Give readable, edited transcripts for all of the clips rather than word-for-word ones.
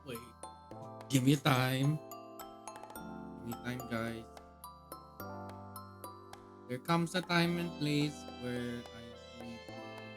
Wait, give me time. Give me time, guys. There comes a time and place where I need to lie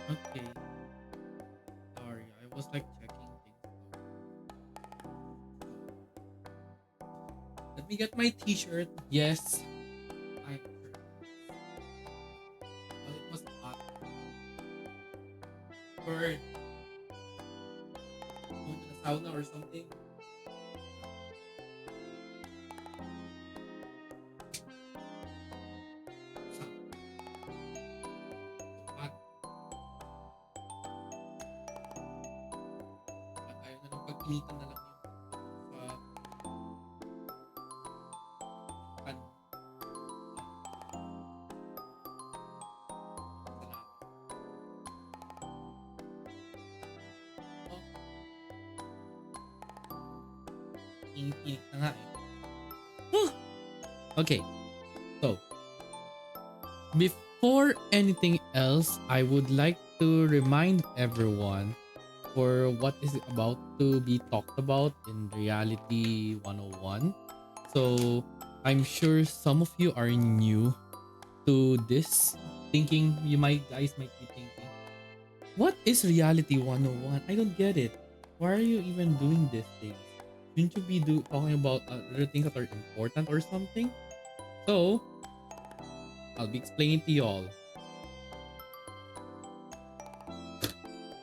Okay. Sorry, I was like checking things. Let me get my t-shirt. Yes. I Well, it was hot. word. Going to the sauna or something. Hot. At ayaw na ng pag-initan na lang yun. Sa pan. Salamat. Oh, init-init na nga eh. Okay, so before anything else, I would like to remind everyone for what is about to be talked about in Reality 101. So I'm sure some of you are new to this, thinking guys might be thinking, what is Reality 101? I don't get it. Why are you even doing this thing? Shouldn't you be talking about other things that are important or something? So I'll be explaining to y'all.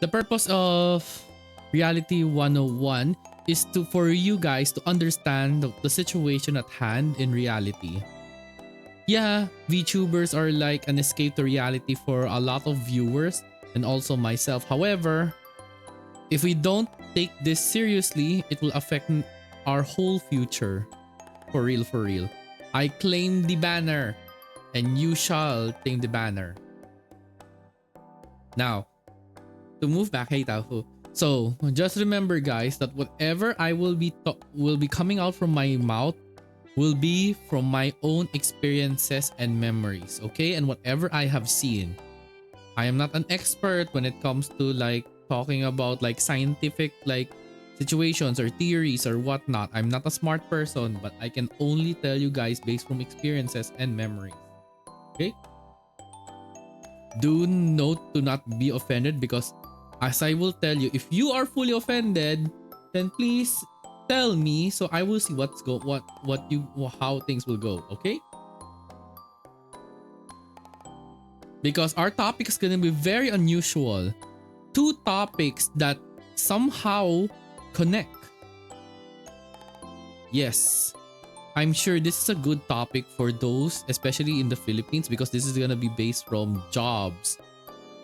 The purpose of Reality 101 is for you guys to understand the situation at hand in reality. Yeah, VTubers are like an escape to reality for a lot of viewers and also myself. However, if we don't take this seriously, it will affect our whole future. For real, for real. I claim the banner and you shall claim the banner. Now, to move back, hey Taufu. So just remember, guys, that whatever I will be coming out from my mouth will be from my own experiences and memories, okay? And whatever I have seen. I am not an expert when it comes to like talking about like scientific like situations or theories or whatnot. I'm not a smart person, but I can only tell you guys based from experiences and memories. Okay? Do note to not be offended, because as I will tell you, if you are fully offended, then please tell me so I will see how things will go, okay? Because our topic is gonna be very unusual. Two topics that somehow connect. Yes, I'm sure this is a good topic for those, especially in the Philippines, because this is gonna be based from jobs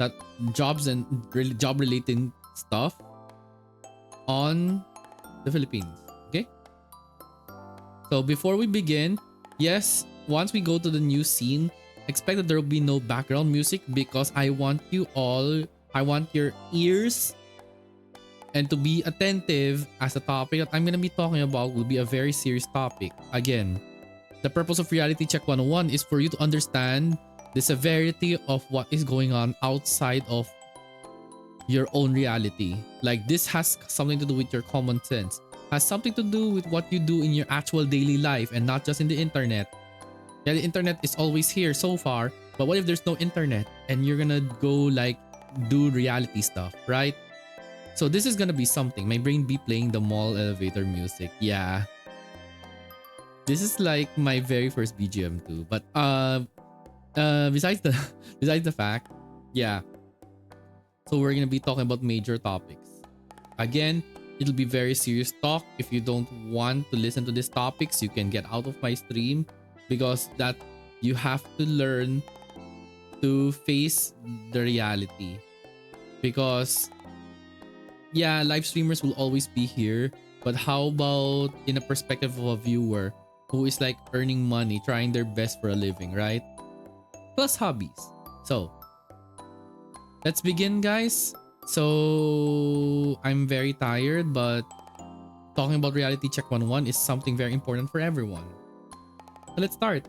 and job related stuff on the Philippines. Okay. So before we begin, yes, once we go to the new scene, expect that there will be no background music, because I want your ears and to be attentive, as the topic that I'm going to be talking about will be a very serious topic. Again, the purpose of Reality Check 101 is for you to understand the severity of what is going on outside of your own reality. Like, this has something to do with your common sense, has something to do with what you do in your actual daily life and not just in the internet. Yeah, the internet is always here so far, but what if there's no internet and you're gonna go like do reality stuff, right? So this is gonna be something. My brain be playing the mall elevator music. Yeah. This is like my very first BGM too. But besides the fact, yeah. So we're gonna be talking about major topics. Again, it'll be very serious talk. If you don't want to listen to these topics, you can get out of my stream, because that you have to learn to face the reality. Because yeah, live streamers will always be here, but how about in a perspective of a viewer who is like earning money, trying their best for a living, right? Plus hobbies. So let's begin, guys. So I'm very tired, but talking about Reality Check 101 is something very important for everyone. So let's start.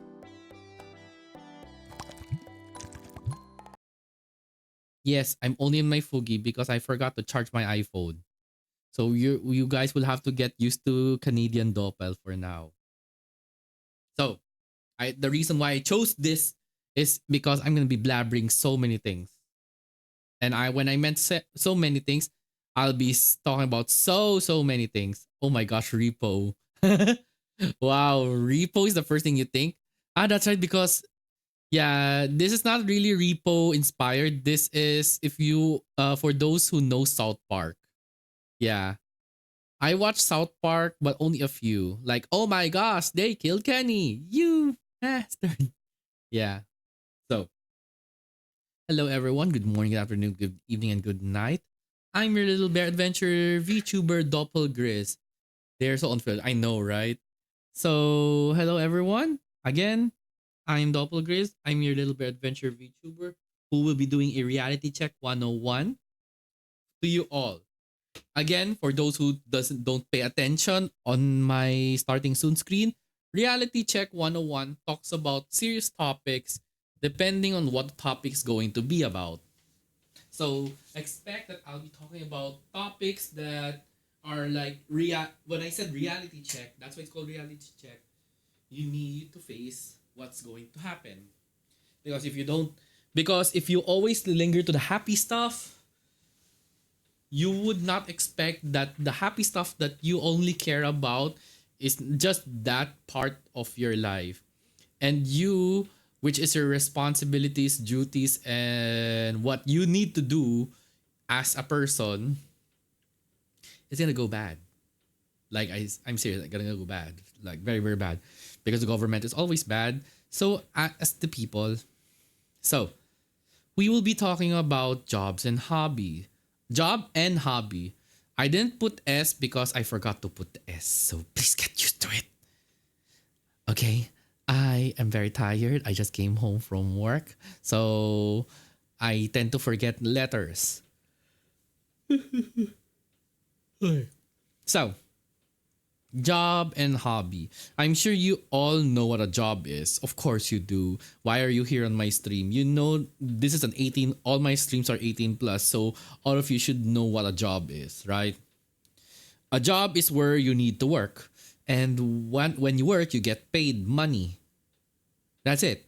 Yes, I'm only in my Fugi because I forgot to charge my iPhone. So you guys will have to get used to Canadian Doppel for now. So the reason why I chose this is because I'm gonna be blabbering so many things. And when I meant so many things, I'll be talking about so many things. Oh my gosh, repo. Wow, repo is the first thing you think. Ah, that's right, because Yeah, this is not really repo inspired. This is if you for those who know South Park. Yeah. I watched South Park, but only a few. Like, oh my gosh, they killed Kenny. You bastard. Yeah. So, hello everyone. Good morning, good afternoon, good evening, and good night. I'm your little bear adventurer, VTuber Doppel Griz. They're so unfilled. I know, right? So, hello everyone. Again, I'm Doppel Griz. I'm your little bear adventurer VTuber who will be doing a reality check 101 to you all. Again, for those who don't pay attention on my starting soon screen, reality check 101 talks about serious topics depending on what the topic is going to be about. So expect that I'll be talking about topics that are like when I said reality check, that's why it's called reality check. You need to face what's going to happen. Because if you always linger to the happy stuff, you would not expect that the happy stuff that you only care about is just that part of your life. And you, which is your responsibilities, duties, and what you need to do as a person, is gonna go bad. Like I'm serious, it's gonna go bad. Like very, very bad. Because the government is always bad. So as the people. So we will be talking about jobs and hobby. Job and hobby. I didn't put S because I forgot to put the S. So please get used to it. Okay. I am very tired. I just came home from work. So I tend to forget letters. So, job and hobby. I'm sure you all know what a job is. Of course you do. Why are you here on my stream? You know this is an 18, all my streams are 18 plus, so all of you should know what a job is, right? A job is where you need to work. And when you work, you get paid money. That's it.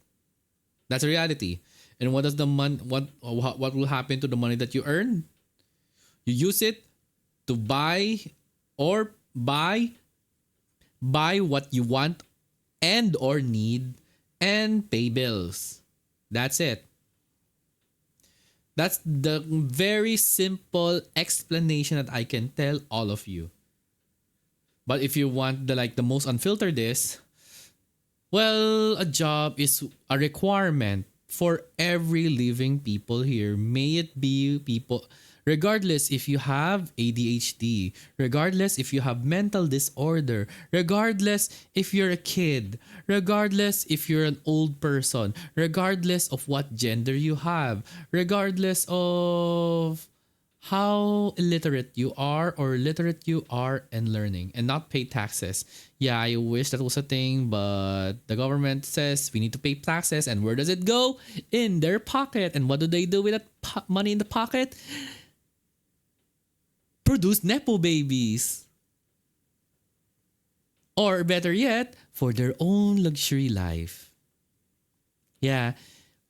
That's a reality. And what does the what will happen to the money that you earn? You use it to buy what you want and or need and pay bills. That's it. That's the very simple explanation that I can tell all of you. But if you want the most unfiltered is, well, a job is a requirement for every living people here. May it be people, regardless if you have ADHD, regardless if you have mental disorder, regardless if you're a kid, regardless if you're an old person, regardless of what gender you have, regardless of how illiterate you are or literate you are and learning and not pay taxes. Yeah, I wish that was a thing, but the government says we need to pay taxes, and where does it go? In their pocket. And what do they do with that money in the pocket? Produce Nepo babies. Or better yet, for their own luxury life. Yeah,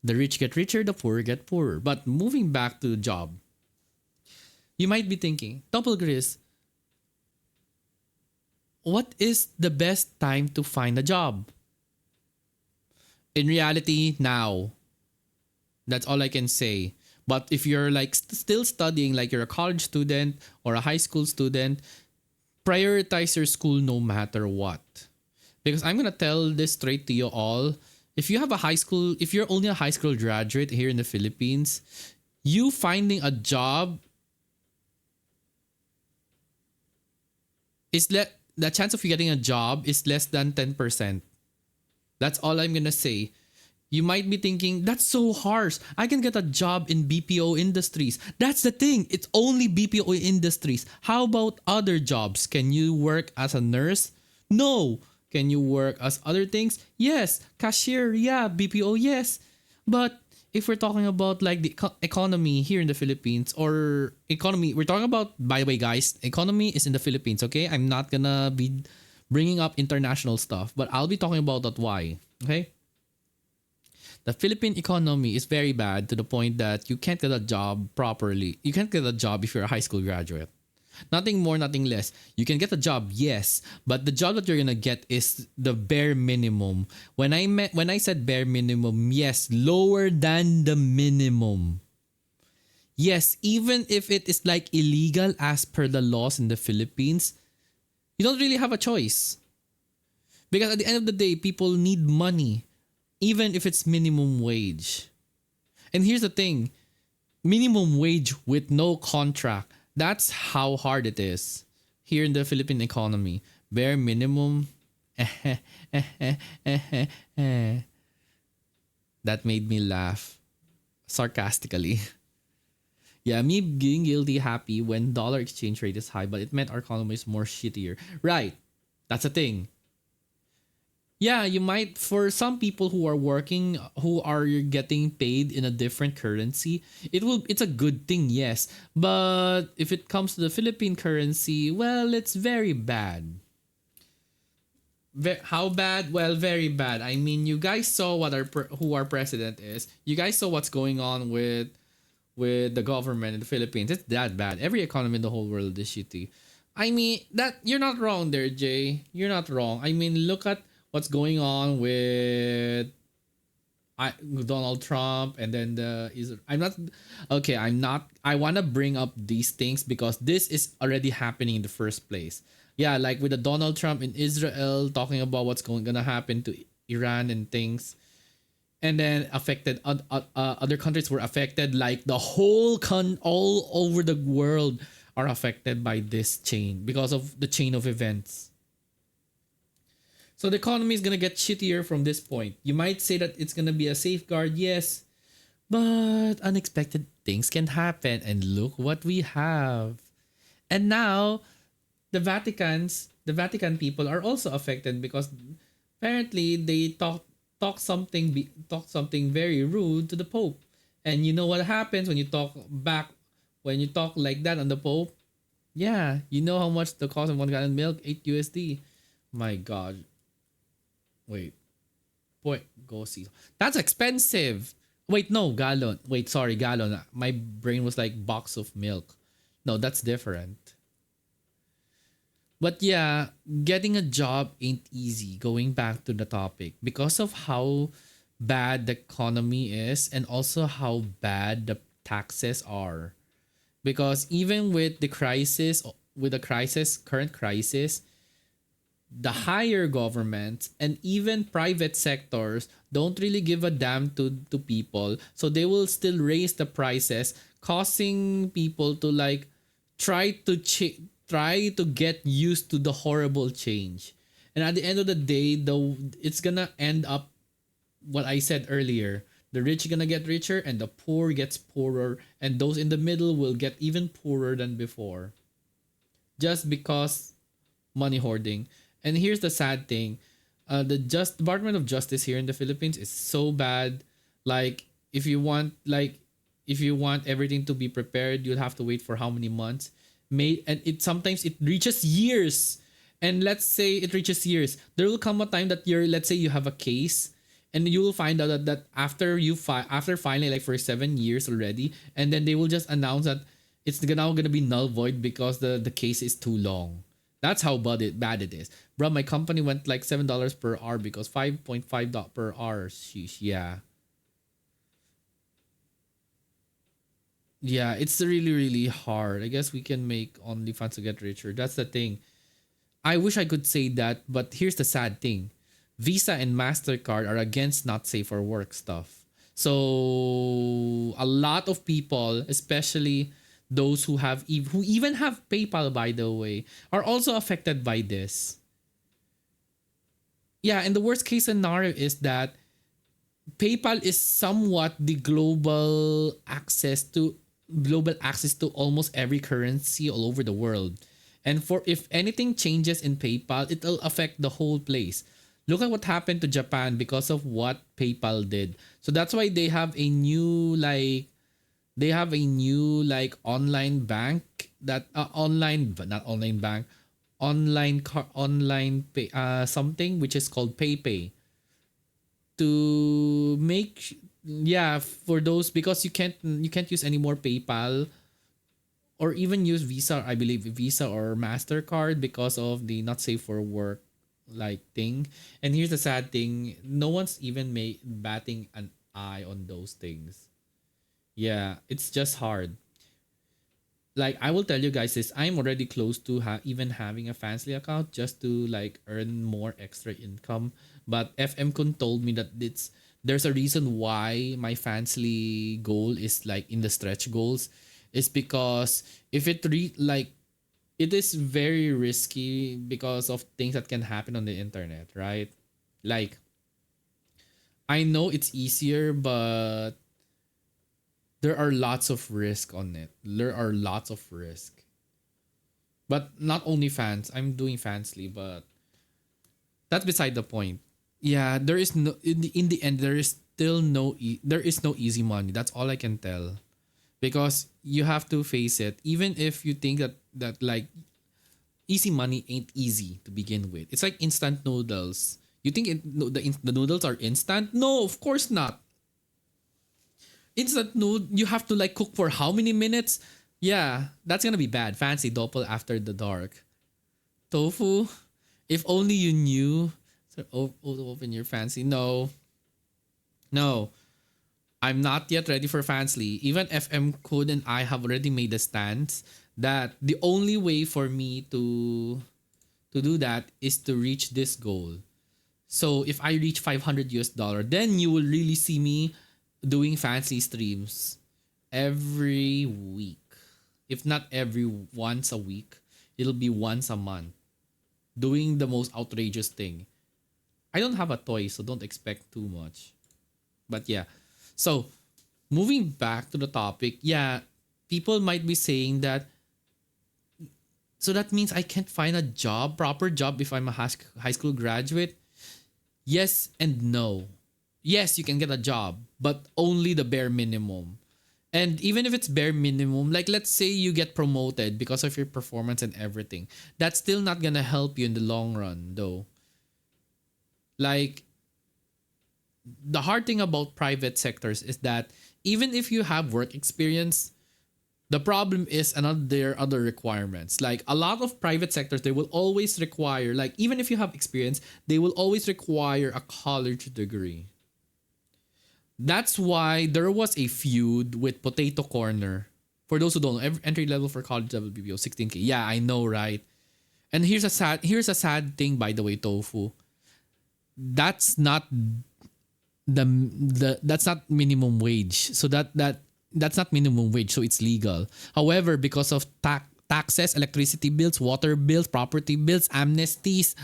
the rich get richer, the poor get poorer. But moving back to the job, you might be thinking, Doppel Griz, what is the best time to find a job? In reality, now. That's all I can say. But if you're like still studying, like you're a college student or a high school student, prioritize your school no matter what. Because I'm going to tell this straight to you all. If you have a high school, if you're only a high school graduate here in the Philippines, you finding a job is the chance of you getting a job is less than 10%. That's all I'm gonna say. You might be thinking, that's so harsh. I can get a job in BPO industries. That's the thing. It's only BPO industries. How about other jobs? Can you work as a nurse? No. Can you work as other things? Yes. Cashier, yeah. BPO, yes. But if we're talking about like the economy here in the Philippines or economy, we're talking about, by the way, guys, economy is in the Philippines, okay? I'm not gonna be bringing up international stuff, but I'll be talking about that why, okay? The Philippine economy is very bad to the point that you can't get a job properly. You can't get a job if you're a high school graduate. Nothing more, nothing less. You can get a job, yes, but the job that you're gonna get is the bare minimum. When I said bare minimum, yes, lower than the minimum. Yes, even if it is like illegal as per the laws in the Philippines, you don't really have a choice. Because at the end of the day, people need money, even if it's minimum wage. And here's the thing, minimum wage with no contract, that's how hard it is here in the Philippine economy. Bare minimum. That made me laugh sarcastically. Yeah, me being guilty happy when dollar exchange rate is high, but it meant our economy is more shittier. Right. That's a thing. Yeah, you might, for some people who are working, who are getting paid in a different currency, it's a good thing, yes. But if it comes to the Philippine currency, well, it's very bad. How bad? Well, very bad. I mean, you guys saw who our president is. You guys saw what's going on with the government in the Philippines. It's that bad. Every economy in the whole world is shitty. I mean, that you're not wrong there, Jay. You're not wrong. I mean, look at what's going on with Donald Trump, and then I'm not okay. I want to bring up these things because this is already happening in the first place. Yeah, like with the Donald Trump in Israel talking about what's gonna happen to Iran and things, and then affected other countries were affected. Like the whole all over the world are affected by this chain because of the chain of events. So the economy is gonna get shittier from this point. You might say that it's gonna be a safeguard, yes, but unexpected things can happen, and look what we have. And now the Vatican people are also affected because apparently they talk something very rude to the Pope. And you know what happens when you talk like that on the Pope? Yeah, you know how much the cost of 1 gallon milk? $8. My God. Wait. Boy, go see. That's expensive. Wait, no, gallon. Wait, sorry, gallon. My brain was like box of milk. No, that's different. But yeah, getting a job ain't easy, going back to the topic, because of how bad the economy is and also how bad the taxes are. Because even with the current crisis, the higher governments and even private sectors don't really give a damn to people. So they will still raise the prices, causing people to like try to get used to the horrible change. And at the end of the day, it's gonna end up what I said earlier. The rich are gonna get richer and the poor gets poorer, and those in the middle will get even poorer than before. Just because money hoarding. And here's the sad thing. The Department of Justice here in the Philippines is so bad. Like if you want everything to be prepared, you'll have to wait for how many months? And it sometimes it reaches years. And let's say it reaches years. There will come a time that let's say you have a case, and you will find out that after filing like for 7 years already, and then they will just announce that it's now gonna be null void because the case is too long. That's how bad it is. Bro, my company went like $7 per hour because 5.5 per hour. Sheesh, yeah. Yeah, it's really, really hard. I guess we can make OnlyFans to get richer. That's the thing. I wish I could say that, but here's the sad thing. Visa and MasterCard are against not safe for work stuff. So a lot of people, especially those who even have PayPal, by the way, are also affected by this. Yeah, and the worst case scenario is that PayPal is somewhat the global access to almost every currency all over the world. And if anything changes in PayPal, it'll affect the whole place. Look at what happened to Japan because of what PayPal did. So that's why they have a new online bank that online pay, something which is called PayPay, to make, yeah, for those, because you can't use any more PayPal or even use Visa, I believe Visa or MasterCard because of the not safe for work like thing. And here's the sad thing, no one's even batting an eye on those things. Yeah, it's just hard. Like I will tell you guys this, I'm already close to even having a Fansly account just to like earn more extra income. But FM Kun told me that there's a reason why my Fansly goal is like in the stretch goals, is because if it is very risky because of things that can happen on the internet, right? Like I know it's easier, but there are lots of risk on it. There are lots of risk. But not only fans. I'm doing Fansly, but that's beside the point. Yeah, there is no in the end there is still there is no easy money. That's all I can tell. Because you have to face it. Even if you think that like easy money ain't easy to begin with. It's like instant noodles. You think the noodles are instant? No, of course not. Instant noodle, you have to like cook for how many minutes? Yeah, that's gonna be bad. Fancy doppel after the dark. Tofu, if only you knew. So open your fancy. No, no, I'm not yet ready for Fansly. Even FM Code and I have already made a stance that the only way for me to do that is to reach this goal. So if I reach $500, then you will really see me doing fancy streams every week. If not every once a week, it'll be once a month. Doing the most outrageous thing. I don't have a toy, so don't expect too much. But yeah. So, moving back to the topic, yeah, people might be saying that, so that means I can't find a job, proper job, if I'm a high school graduate. Yes and no. Yes, you can get a job, but only the bare minimum. And even if it's bare minimum, like let's say you get promoted because of your performance and everything, that's still not gonna help you in the long run, though. Like, the hard thing about private sectors is that even if you have work experience, the problem is there are other requirements. Like a lot of private sectors, they will always require, like even if you have experience, they will always require a college degree. That's why there was a feud with Potato Corner. For those who don't know, entry level for college level BPO 16K. Yeah, I know, right? And here's a sad thing, by the way, Tofu. That's not that's not minimum wage. So that's not minimum wage, so it's legal. However, because of taxes, electricity bills, water bills, property bills, amnesties,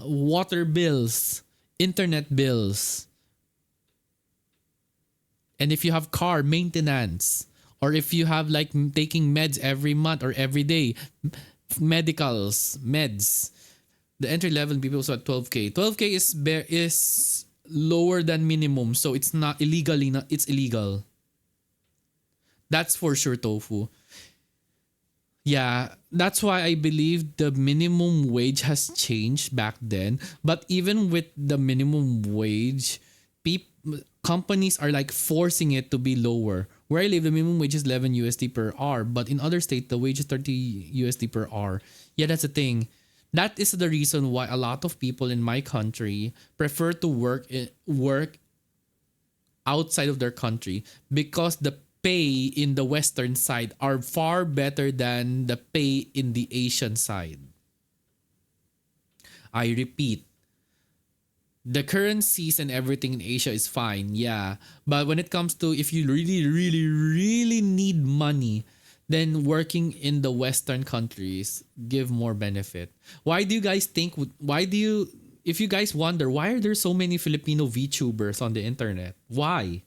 water bills, internet bills, and if you have car maintenance, or if you have like taking meds every month or every day, meds, the entry level people also at 12K. 12K is lower than minimum, so it's not illegally, it's illegal. That's for sure, Tofu. Yeah, that's why I believe the minimum wage has changed back then. But even with the minimum wage, companies are like forcing it to be lower. Where I live, the minimum wage is 11 USD per hour, but in other states, the wage is 30 USD per hour. Yeah, that's the thing. That is the reason why a lot of people in my country prefer to work outside of their country, because the pay in the western side are far better than the pay in the Asian side. I repeat, the currencies and everything in Asia is fine, yeah. But when it comes to, if you really, really, really need money, then working in the Western countries give more benefit. Why do you guys think, if you guys wonder, why are there so many Filipino VTubers on the internet? Why?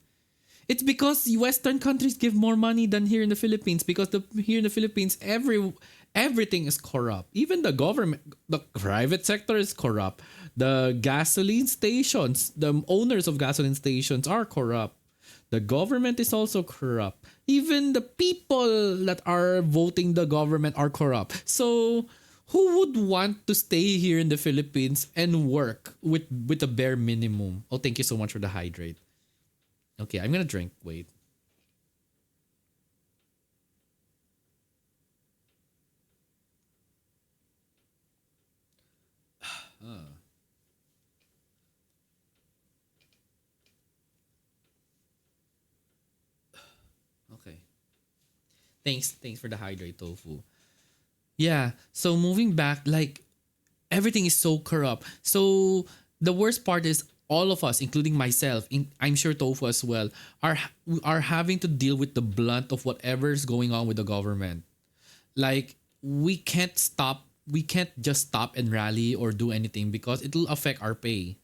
It's because Western countries give more money than here in the Philippines, because here in the Philippines, everything is corrupt. Even the government, the private sector is corrupt. The gasoline stations, the owners of gasoline stations are corrupt. The government is also corrupt. Even the people that are voting the government are corrupt. So who would want to stay here in the Philippines and work with a bare minimum? Oh, thank you so much for the hydrate. Okay, I'm gonna drink. Wait. Thanks for the hydrate, Tofu. Yeah. So moving back, like everything is so corrupt. So the worst part is all of us, including myself, I'm sure Tofu as well, are having to deal with the blunt of whatever's going on with the government. Like we can't just stop and rally or do anything because it'll affect our pay.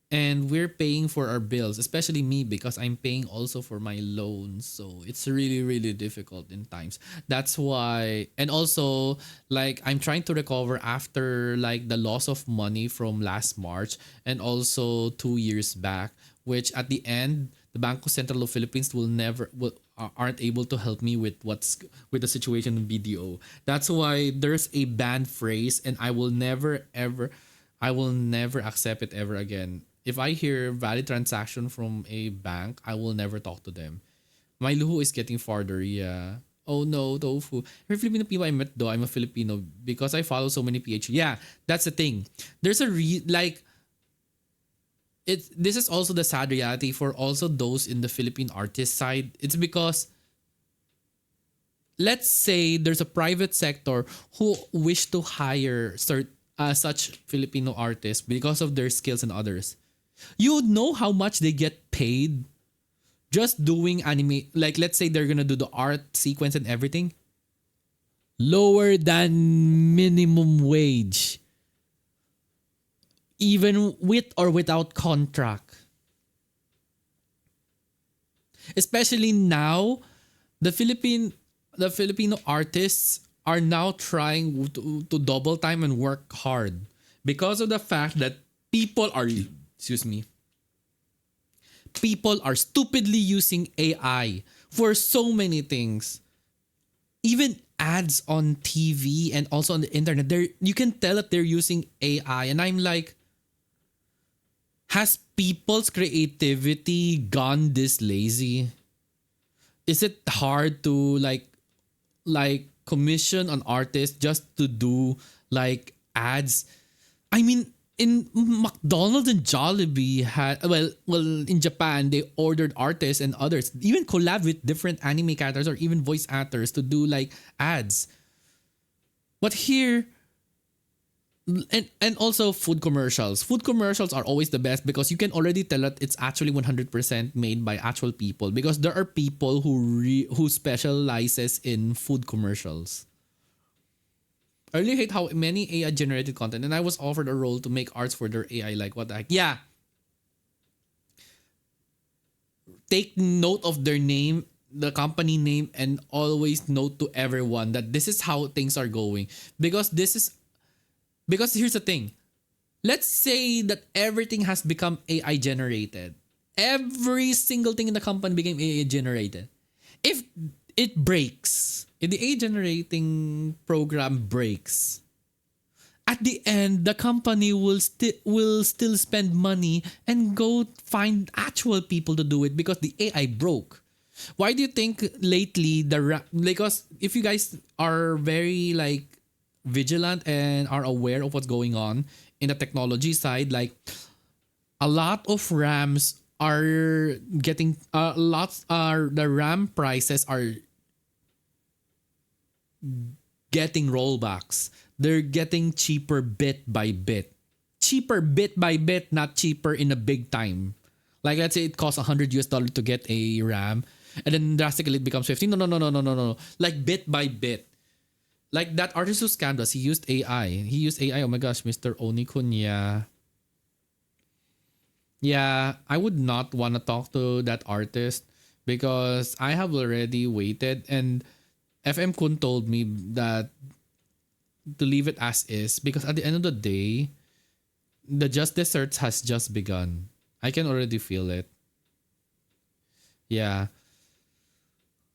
And we're paying for our bills, especially me because I'm paying also for my loans, so it's really difficult in times. That's why. And also, like, I'm trying to recover after like the loss of money from last March and also 2 years back, which at the end the Bangko Central of Philippines will never will aren't able to help me with what's with the situation in BDO. That's why there's a banned phrase, and I will never accept it ever again. If I hear valid transaction from a bank, I will never talk to them. My luho is getting farther, yeah. Oh no, tofu. Every Filipino people I met though, I'm a Filipino because I follow so many PH. Yeah, that's the thing. There's a like it. This is also the sad reality for also those in the Philippine artist side. It's because let's say there's a private sector who wish to hire such Filipino artists because of their skills and others. You know how much they get paid just doing anime. Like, let's say they're gonna do the art sequence and everything. Lower than minimum wage, even with or without contract. Especially now, the Filipino artists are now trying to double time and work hard because of the fact that people are excuse me people are stupidly using AI for so many things. Even ads on TV and also on the internet, you can tell that they're using AI, and I'm like, has people's creativity gone this lazy? Is it hard to commission an artist just to do like ads? I mean, in McDonald's and Jollibee had in Japan they ordered artists and others even collab with different anime characters or even voice actors to do like ads. But here, and also food commercials. Food commercials are always the best because you can already tell that it's actually 100% made by actual people because there are people who specializes in food commercials. I really hate how many AI generated content, and I was offered a role to make arts for their AI. Like, what the heck? Yeah. Take note of their name, the company name, and always note to everyone that this is how things are going. Because here's the thing. Let's say that everything has become AI generated. Every single thing in the company became AI generated. If it breaks, if the AI generating program breaks, at the end the company will still spend money and go find actual people to do it because the AI broke. Why do you think lately because if you guys are very like vigilant and are aware of what's going on in the technology side, like a lot of RAMs are getting the RAM prices are getting rollbacks. They're getting cheaper bit by bit. Cheaper bit by bit, not cheaper in a big time. Like let's say it costs $100 to get a RAM, and then drastically it becomes 15. No. Like bit by bit. Like that artist who scammed us, he used AI. Oh my gosh, Mr. Onikun, yeah. Yeah, I would not want to talk to that artist because I have already waited, and FM Kun told me that to leave it as is because at the end of the day, the just desserts has just begun. I can already feel it. Yeah.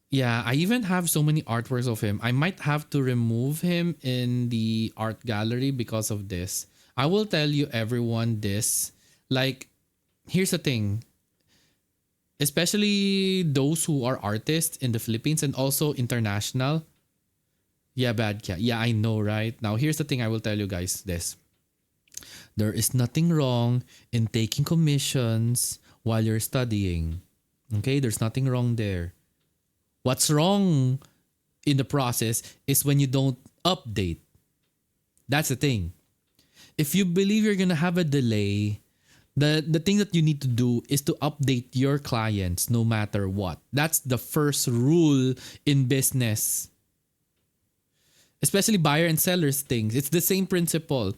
Yeah, I even have so many artworks of him. I might have to remove him in the art gallery because of this. I will tell you everyone this. Like, here's the thing. Especially those who are artists in the Philippines and also international. Yeah, bad cat. Yeah, I know, right? Now, here's the thing I will tell you guys this. There is nothing wrong in taking commissions while you're studying. Okay, there's nothing wrong there. What's wrong in the process is when you don't update. That's the thing. If you believe you're gonna have a delay, the thing that you need to do is to update your clients no matter what. That's the first rule in business, especially buyer and sellers things. It's the same principle.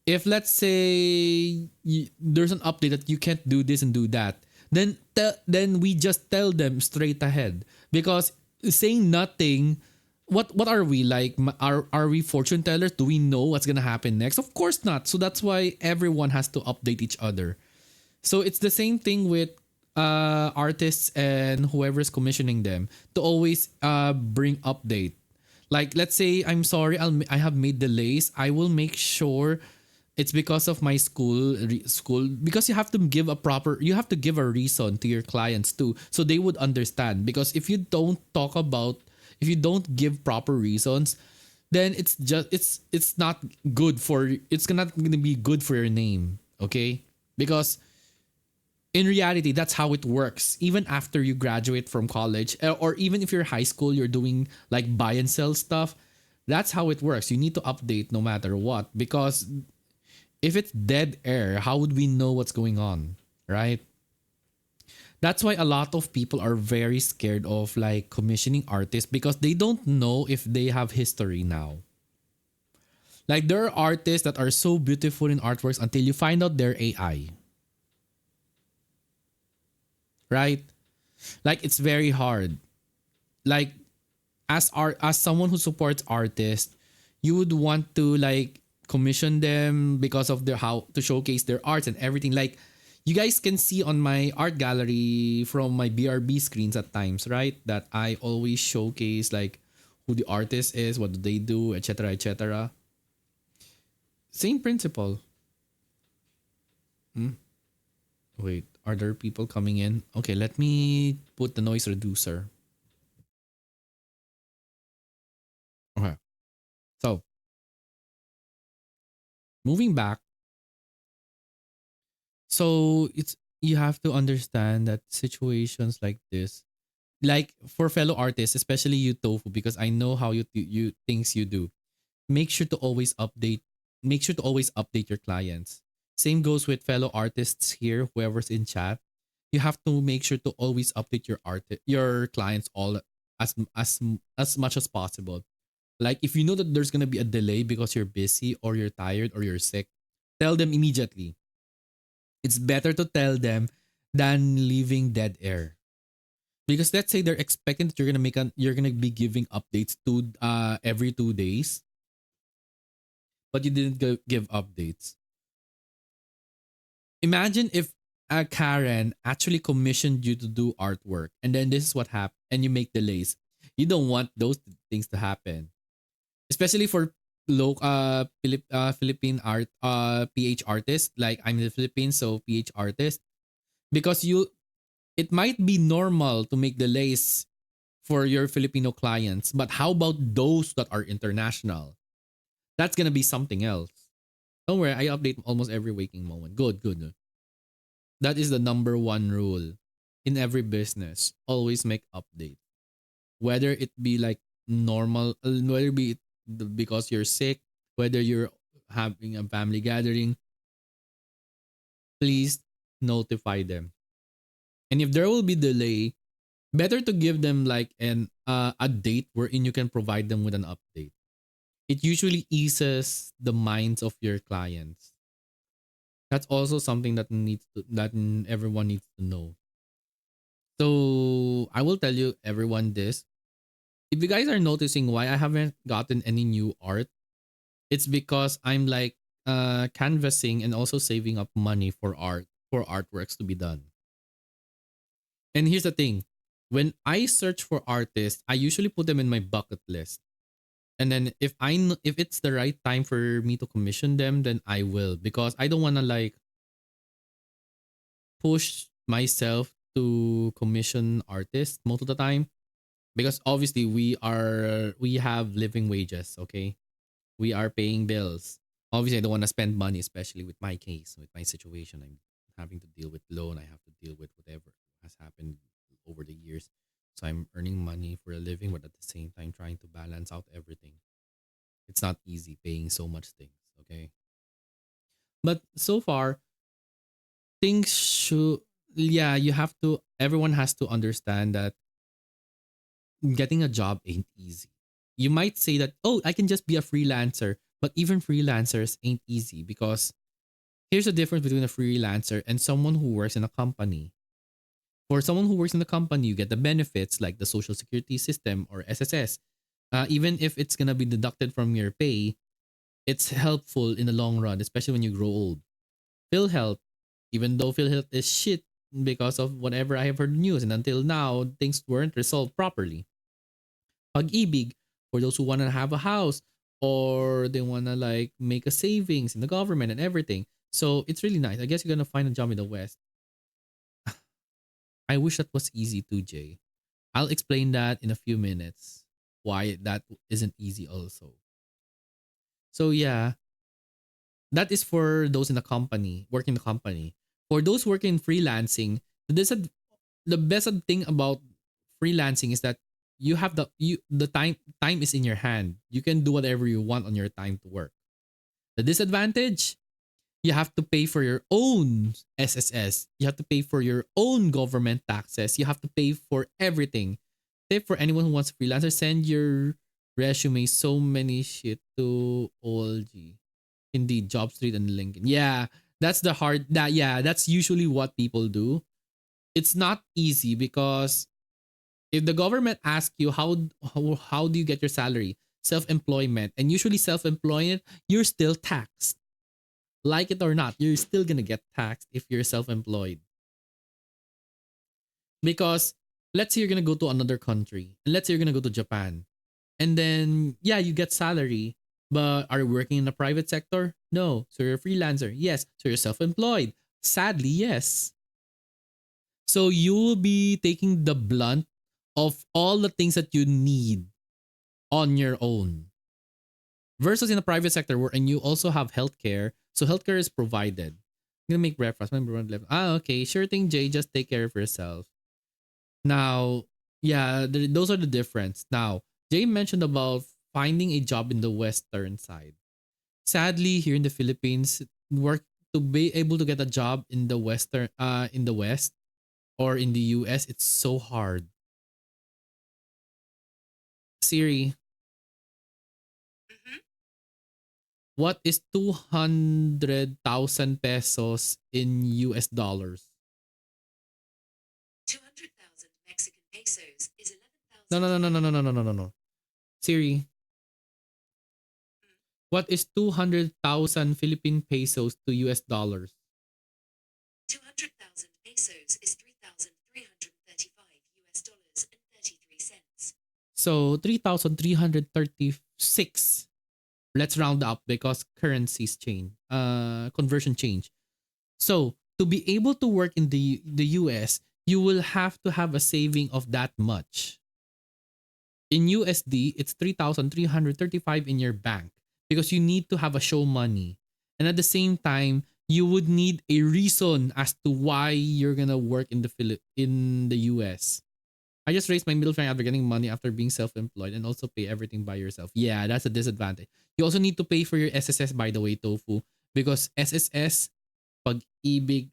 If let's say there's an update that you can't do this and do that, then we just tell them straight ahead, because saying nothing, what are we like? Are we fortune tellers? Do we know what's gonna happen next? Of course not. So that's why everyone has to update each other. So it's the same thing with artists and whoever's commissioning them to always bring update. Like let's say I'm sorry, I have made delays. I will make sure it's because of my school, because you have to give a reason to your clients too, so they would understand. Because if you don't give proper reasons, then it's not good for, it's not gonna be good for your name. Okay, because in reality, that's how it works. Even after you graduate from college, or even if you're high school, you're doing like buy and sell stuff. That's how it works. You need to update no matter what, because if it's dead air, how would we know what's going on, right? That's why a lot of people are very scared of like commissioning artists, because they don't know if they have history now. Like there are artists that are so beautiful in artworks until you find out they're AI, right? Like it's very hard. Like as someone who supports artists, you would want to like commission them because of their how to showcase their arts and everything. Like you guys can see on my art gallery from my BRB screens at times, right? That I always showcase like who the artist is, what do they do, etc., etc. Same principle. Hmm? Wait, are there people coming in? Okay, let me put the noise reducer. Okay. So, moving back, so it's you have to understand that situations like this, like for fellow artists, especially you Tofu, because I know how you things you do. Make sure to always update. Make sure to always update your clients. Same goes with fellow artists here, whoever's in chat. You have to make sure to always update your clients all as much as possible. Like if you know that there's gonna be a delay because you're busy or you're tired or you're sick, tell them immediately. It's better to tell them than leaving dead air. Because let's say they're expecting that you're gonna be giving updates to every 2 days, but you didn't give updates. Imagine if Karen actually commissioned you to do artwork, and then this is what happened, and you make delays. You don't want those things to happen, especially for Philippine art PH artists. Like I'm in the Philippines, so PH artist, because you it might be normal to make delays for your Filipino clients, but how about those that are international? That's gonna be something else. Don't worry, I update almost every waking moment. Good, good. That is the number one rule in every business. Always make updates. Whether it be like normal, whether it be because you're sick, whether you're having a family gathering, please notify them. And if there will be delay, better to give them like a date wherein you can provide them with an update. It usually eases the minds of your clients. That's also something that everyone needs to know. So I will tell you everyone this. If you guys are noticing why I haven't gotten any new art, it's because I'm like canvassing and also saving up money for artworks to be done. And here's the thing. When I search for artists, I usually put them in my bucket list. And then if it's the right time for me to commission them, then I will, because I don't want to like push myself to commission artists most of the time, because obviously we have living wages, okay? We are paying bills. Obviously I don't want to spend money, especially with my case, with my situation. I'm having to deal with loan, I have to deal with whatever has happened over the years. So I'm earning money for a living, but at the same time trying to balance out everything. It's not easy paying so much things. Okay. But so far, things should, yeah, you have to, everyone has to understand that getting a job ain't easy. You might say that, oh, I can just be a freelancer, but even freelancers ain't easy because here's the difference between a freelancer and someone who works in a company. For someone who works in the company, you get the benefits like the social security system or SSS. Even if it's gonna be deducted from your pay, it's helpful in the long run, especially when you grow old. PhilHealth, even though PhilHealth is shit because of whatever I have heard news, and until now things weren't resolved properly. Pag-ibig, for those who wanna have a house or they wanna like make a savings in the government and everything. So it's really nice. I guess you're gonna find a job in the West. I wish that was easy too, Jay. I'll explain that in a few minutes. Why that isn't easy also. So yeah, that is for those in the company, working in the company. For those working freelancing, the best thing about freelancing is that you have the time is in your hand. You can do whatever you want on your time to work. The disadvantage, you have to pay for your own SSS. You have to pay for your own government taxes. You have to pay for everything. Tip for anyone who wants a freelancer, send your resume so many shit to OLG. Indeed, JobStreet and LinkedIn. Yeah, that's the hard that yeah, that's usually what people do. It's not easy because if the government asks you how do you get your salary? Self-employment. And usually self-employment, you're still taxed. Like it or not, you're still gonna get taxed if you're self-employed. Because let's say you're gonna go to another country, and let's say you're gonna go to Japan, and then yeah, you get salary, but are you working in the private sector? No. So you're a freelancer. Yes. So you're self-employed. Sadly, yes. So you will be taking the blunt of all the things that you need on your own. Versus in the private sector where and you also have healthcare. So healthcare is provided. I'm gonna make breakfast. Okay, sure thing, Jay. Just take care of yourself. Now, yeah, those are the difference. Now, Jay mentioned about finding a job in the western side. Sadly, here in the Philippines, work to be able to get a job in the west or in the US, it's so hard. Siri, what is 200,000 pesos in US dollars? 200,000 Mexican pesos is 11,000. No, no, no, no, no, no, no, no, no, no. Siri, what is 200,000 Philippine pesos to US dollars? 200,000 pesos is 3,335 US dollars and 33 cents. So 3,336. Let's round up because currencies change. Conversion change. So to be able to work in the US, you will have to have a saving of that much. In USD, it's 3,335 in your bank because you need to have a show money. And at the same time, you would need a reason as to why you're gonna work in the US. I just raised my middle finger after getting money after being self-employed and also pay everything by yourself. Yeah, that's a disadvantage. You also need to pay for your SSS, by the way, Tofu, because SSS, pag-ibig,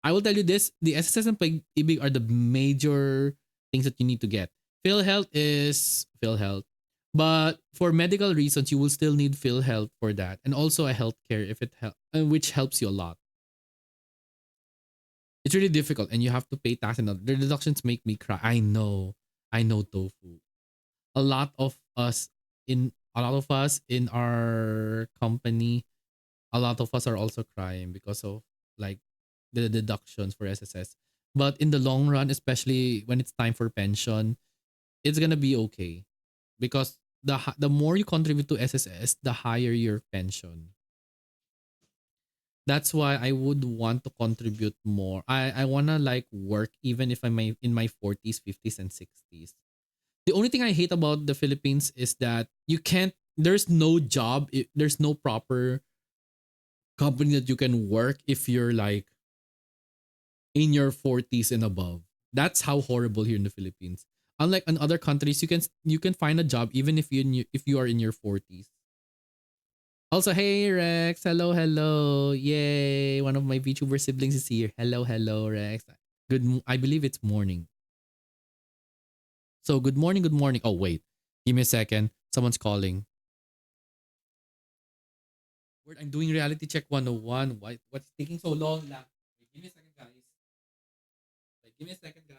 I will tell you this, the SSS and pag-ibig are the major things that you need to get. PhilHealth is PhilHealth. But for medical reasons, you will still need PhilHealth for that. And also a healthcare if it which helps you a lot. It's really difficult and you have to pay tax and the deductions make me cry. I know. I know, Tofu. A lot of us in our company, a lot of us are also crying because of like the deductions for SSS. But in the long run, especially when it's time for pension, it's gonna be okay because the more you contribute to SSS, the higher your pension. That's why I would want to contribute more. I wanna like work even if I'm in my 40s, 50s, and 60s. The only thing I hate about the Philippines is that you can't. There's no job. There's no proper company that you can work if you're like in your 40s and above. That's how horrible here in the Philippines. Unlike in other countries, you can find a job even if you are in your 40s. Also, hey Rex, hello, hello, yay! One of my VTuber siblings is here. Hello, hello, Rex. I believe it's morning. So good morning, good morning. Oh wait, give me a second. Someone's calling. Word, I'm doing reality check 101. What's taking so long? Wait, give me a second, guys. Wait, give me a second, guys.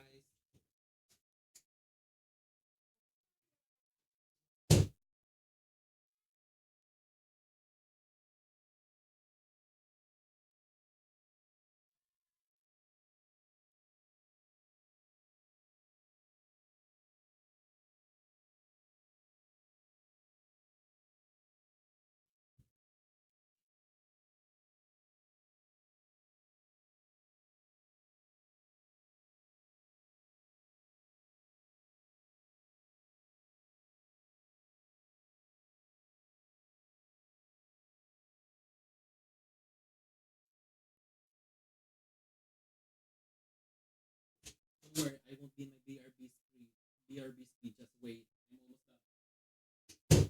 Don't worry, I won't be in my BRB speed. BRB speed, just wait. I'm almost done.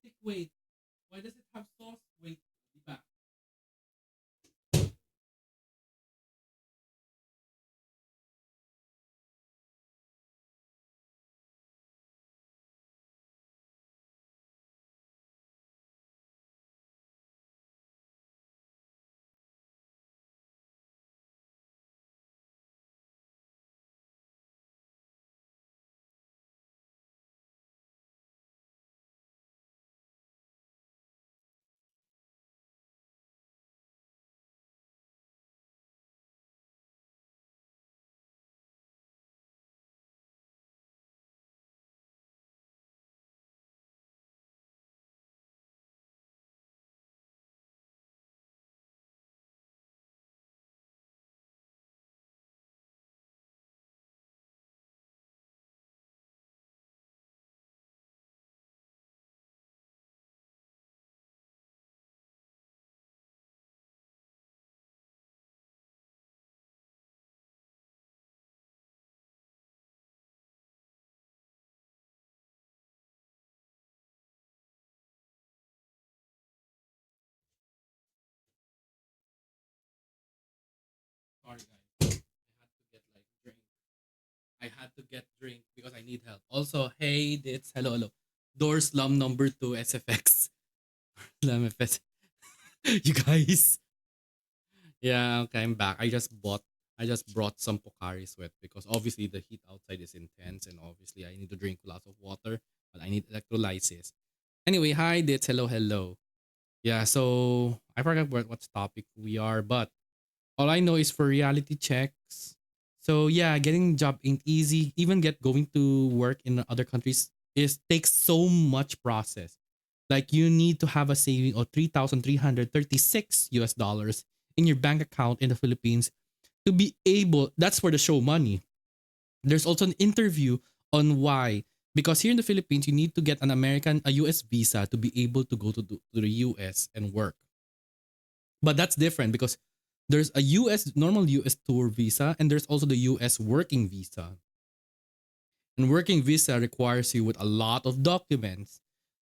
thick. Wait, why does it have sauce? Wait, be back. Sorry guys, I had to get drink because I need help. Also, hey, it's hello, hello. Door slum number 2 SFX. Slum FS. You guys. Yeah, okay, I'm back. I just brought some Pocari Sweat because obviously the heat outside is intense and obviously I need to drink lots of water, but I need electrolysis. Anyway, hi, it's hello, hello. Yeah, so I forgot what topic we are, but all I know is for reality checks. So yeah, getting job ain't easy. Even get going to work in other countries is takes so much process. Like you need to have a saving of 3,336 US dollars in your bank account in the Philippines to be able. That's for the show money. There's also an interview on why, because here in the Philippines you need to get an a US visa to be able to go to the US and work. But that's different because there's a normal US tour visa and there's also the US working visa. And working visa requires you with a lot of documents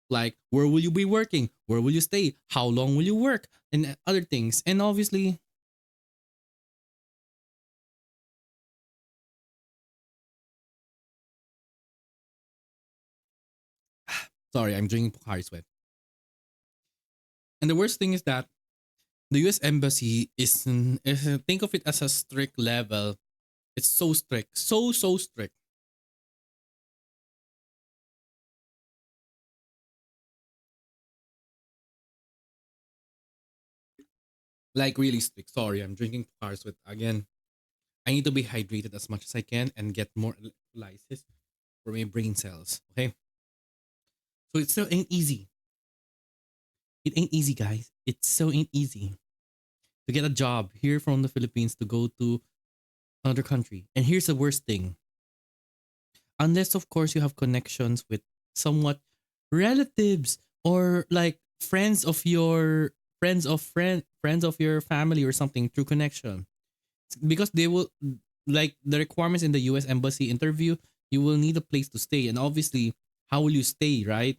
like where will you be working, where will you stay, how long will you work, and other things. And obviously, sorry, I'm drinking Pocari Sweat. And the worst thing is that the US embassy think of it as a strict level. It's so strict, so strict. Like really strict. Sorry, I'm drinking Pocari Sweat again. I need to be hydrated as much as I can and get more electrolysis for my brain cells. Okay, so it still ain't easy. It ain't easy, guys. It so ain't easy to get a job here from the Philippines to go to another country. And here's the worst thing: unless of course you have connections with somewhat relatives or like friends of your family or something through connection, because they will, like the requirements in the US embassy interview, you will need a place to stay, and obviously how will you stay, right?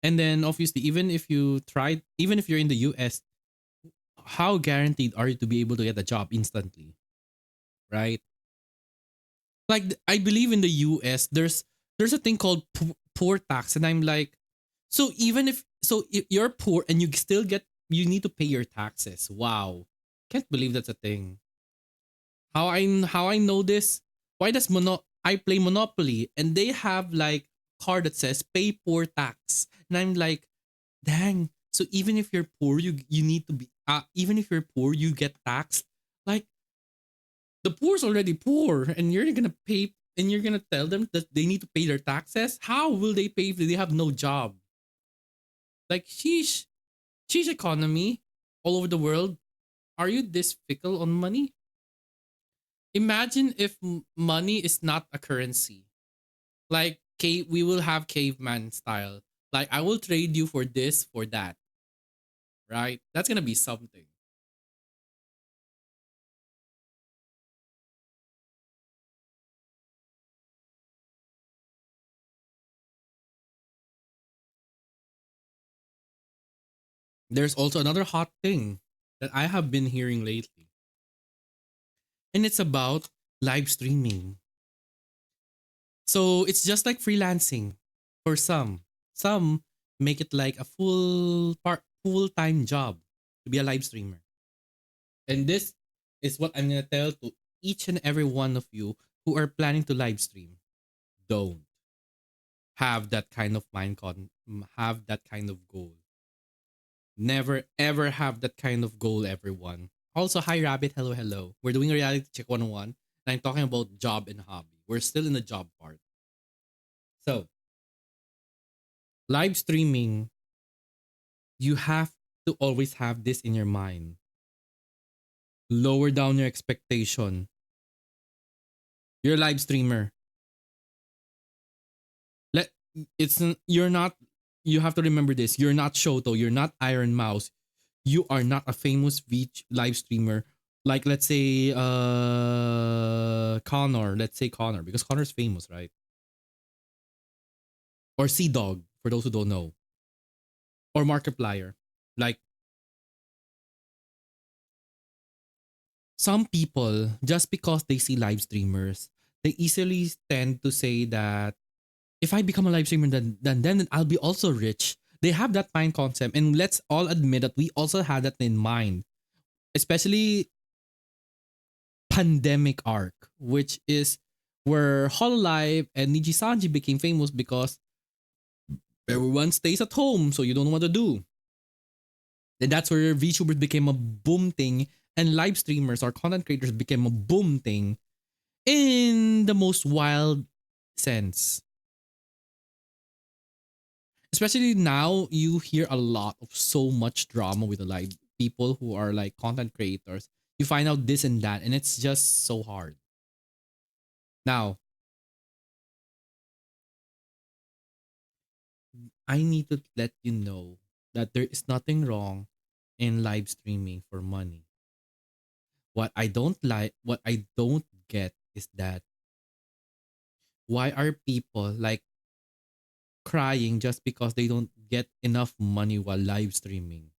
And then obviously even if you're in the US, how guaranteed are you to be able to get a job instantly, right? Like I believe in the US there's a thing called poor tax, and I'm like, so even if you're poor and you need to pay your taxes. Wow. Can't believe that's a thing. How I know this? Why does I play Monopoly and they have like card that says pay poor tax. And I'm like, dang. So even if you're poor, you need to be even if you're poor, you get taxed. Like the poor's already poor and you're gonna tell them that they need to pay their taxes. How will they pay if they have no job? Like sheesh economy all over the world. Are you this fickle on money? Imagine if money is not a currency. Like we will have caveman style. Like I will trade you for this for that, right? That's gonna be something. There's also another hot thing that I have been hearing lately, and it's about live streaming. So it's just like freelancing for some. Some make it like a full-time job to be a live streamer. And this is what I'm gonna tell to each and every one of you who are planning to live stream. Don't have that kind of have that kind of goal. Never ever have that kind of goal, everyone. Also, hi Rabbit, hello, hello. We're doing a reality check 101, and I'm talking about job and hobby. We're still in the job part. So, live streaming, you have to always have this in your mind. Lower down your expectation. You're a live streamer. Let it's you're not you have to remember this. You're not Shoto, you're not Iron Mouse. You are not a famous live streamer like let's say Connor, let's say Connor because Connor's famous, right? Or Sea Dog for those who don't know. Or Markiplier. Like some people just because they see live streamers, they easily tend to say that if I become a live streamer, then I'll be also rich. They have that mind concept, and let's all admit that we also had that in mind, especially pandemic arc, which is where Hololive and Niji Sanji became famous because everyone stays at home, so you don't know what to do. And that's where VTubers became a boom thing, and live streamers or content creators became a boom thing in the most wild sense. Especially now, you hear a lot of so much drama with the live people who are like content creators. You find out this and that, and it's just so hard. Now, I need to let you know that there is nothing wrong in live streaming for money. What I don't get is that why are people like crying just because they don't get enough money while live streaming?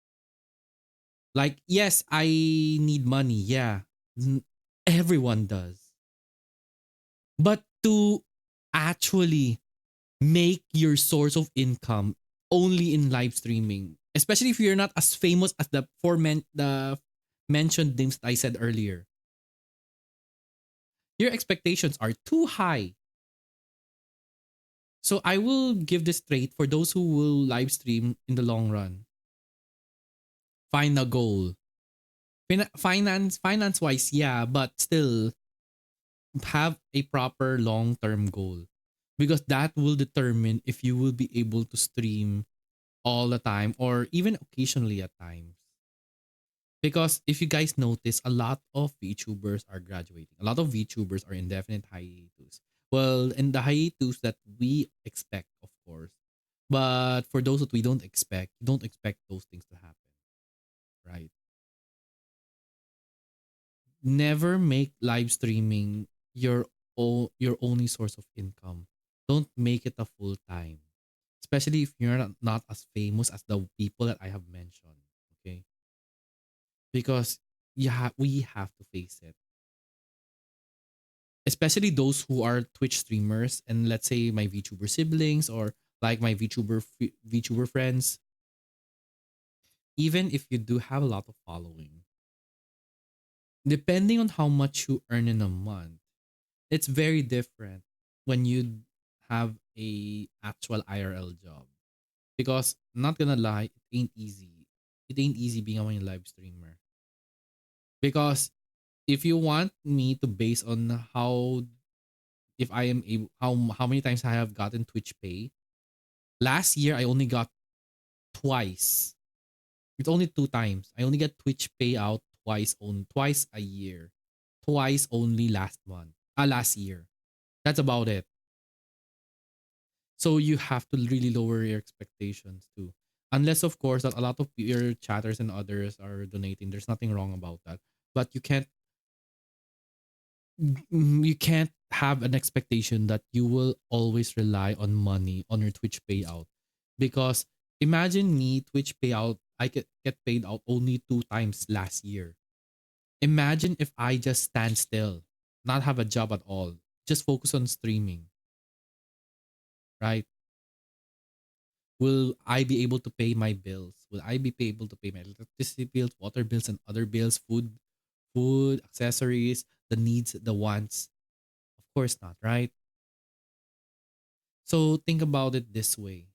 Like, yes, I need money. Yeah, everyone does. But to actually make your source of income only in live streaming, especially if you're not as famous as the mentioned names that I said earlier, your expectations are too high. So I will give this straight for those who will live stream in the long run. Find a goal. Finance wise, yeah, but still have a proper long term goal because that will determine if you will be able to stream all the time or even occasionally at times. Because if you guys notice, a lot of VTubers are graduating. A lot of VTubers are indefinite hiatus. Well, in the hiatus that we expect, of course. But for those that we don't expect those things to happen, right? Never make live streaming your only source of income. Don't make it a full time, especially if you're not as famous as the people that I have mentioned. Okay, because we have to face it, especially those who are Twitch streamers and let's say my VTuber siblings or like my VTuber friends. Even if you do have a lot of following, depending on how much you earn in a month, it's very different when you have a actual IRL job. Because not gonna lie, it ain't easy. It ain't easy being a live streamer. Because if you want me to base on how if I am able how many times I have gotten Twitch pay, last year I only got twice. It's only two times. I only get Twitch payout twice a year. Twice only last year. That's about it. So you have to really lower your expectations too. Unless of course that a lot of your chatters and others are donating. There's nothing wrong about that. But you can't have an expectation that you will always rely on money on your Twitch payout. Because imagine me Twitch payout I get paid out only 2 times last year. Imagine if I just stand still, not have a job at all, just focus on streaming, right? Will I be able to pay my bills? Will I be able to pay my electricity bills, water bills, and other bills, food, accessories, the needs, the wants? Of course not, right? So think about it this way.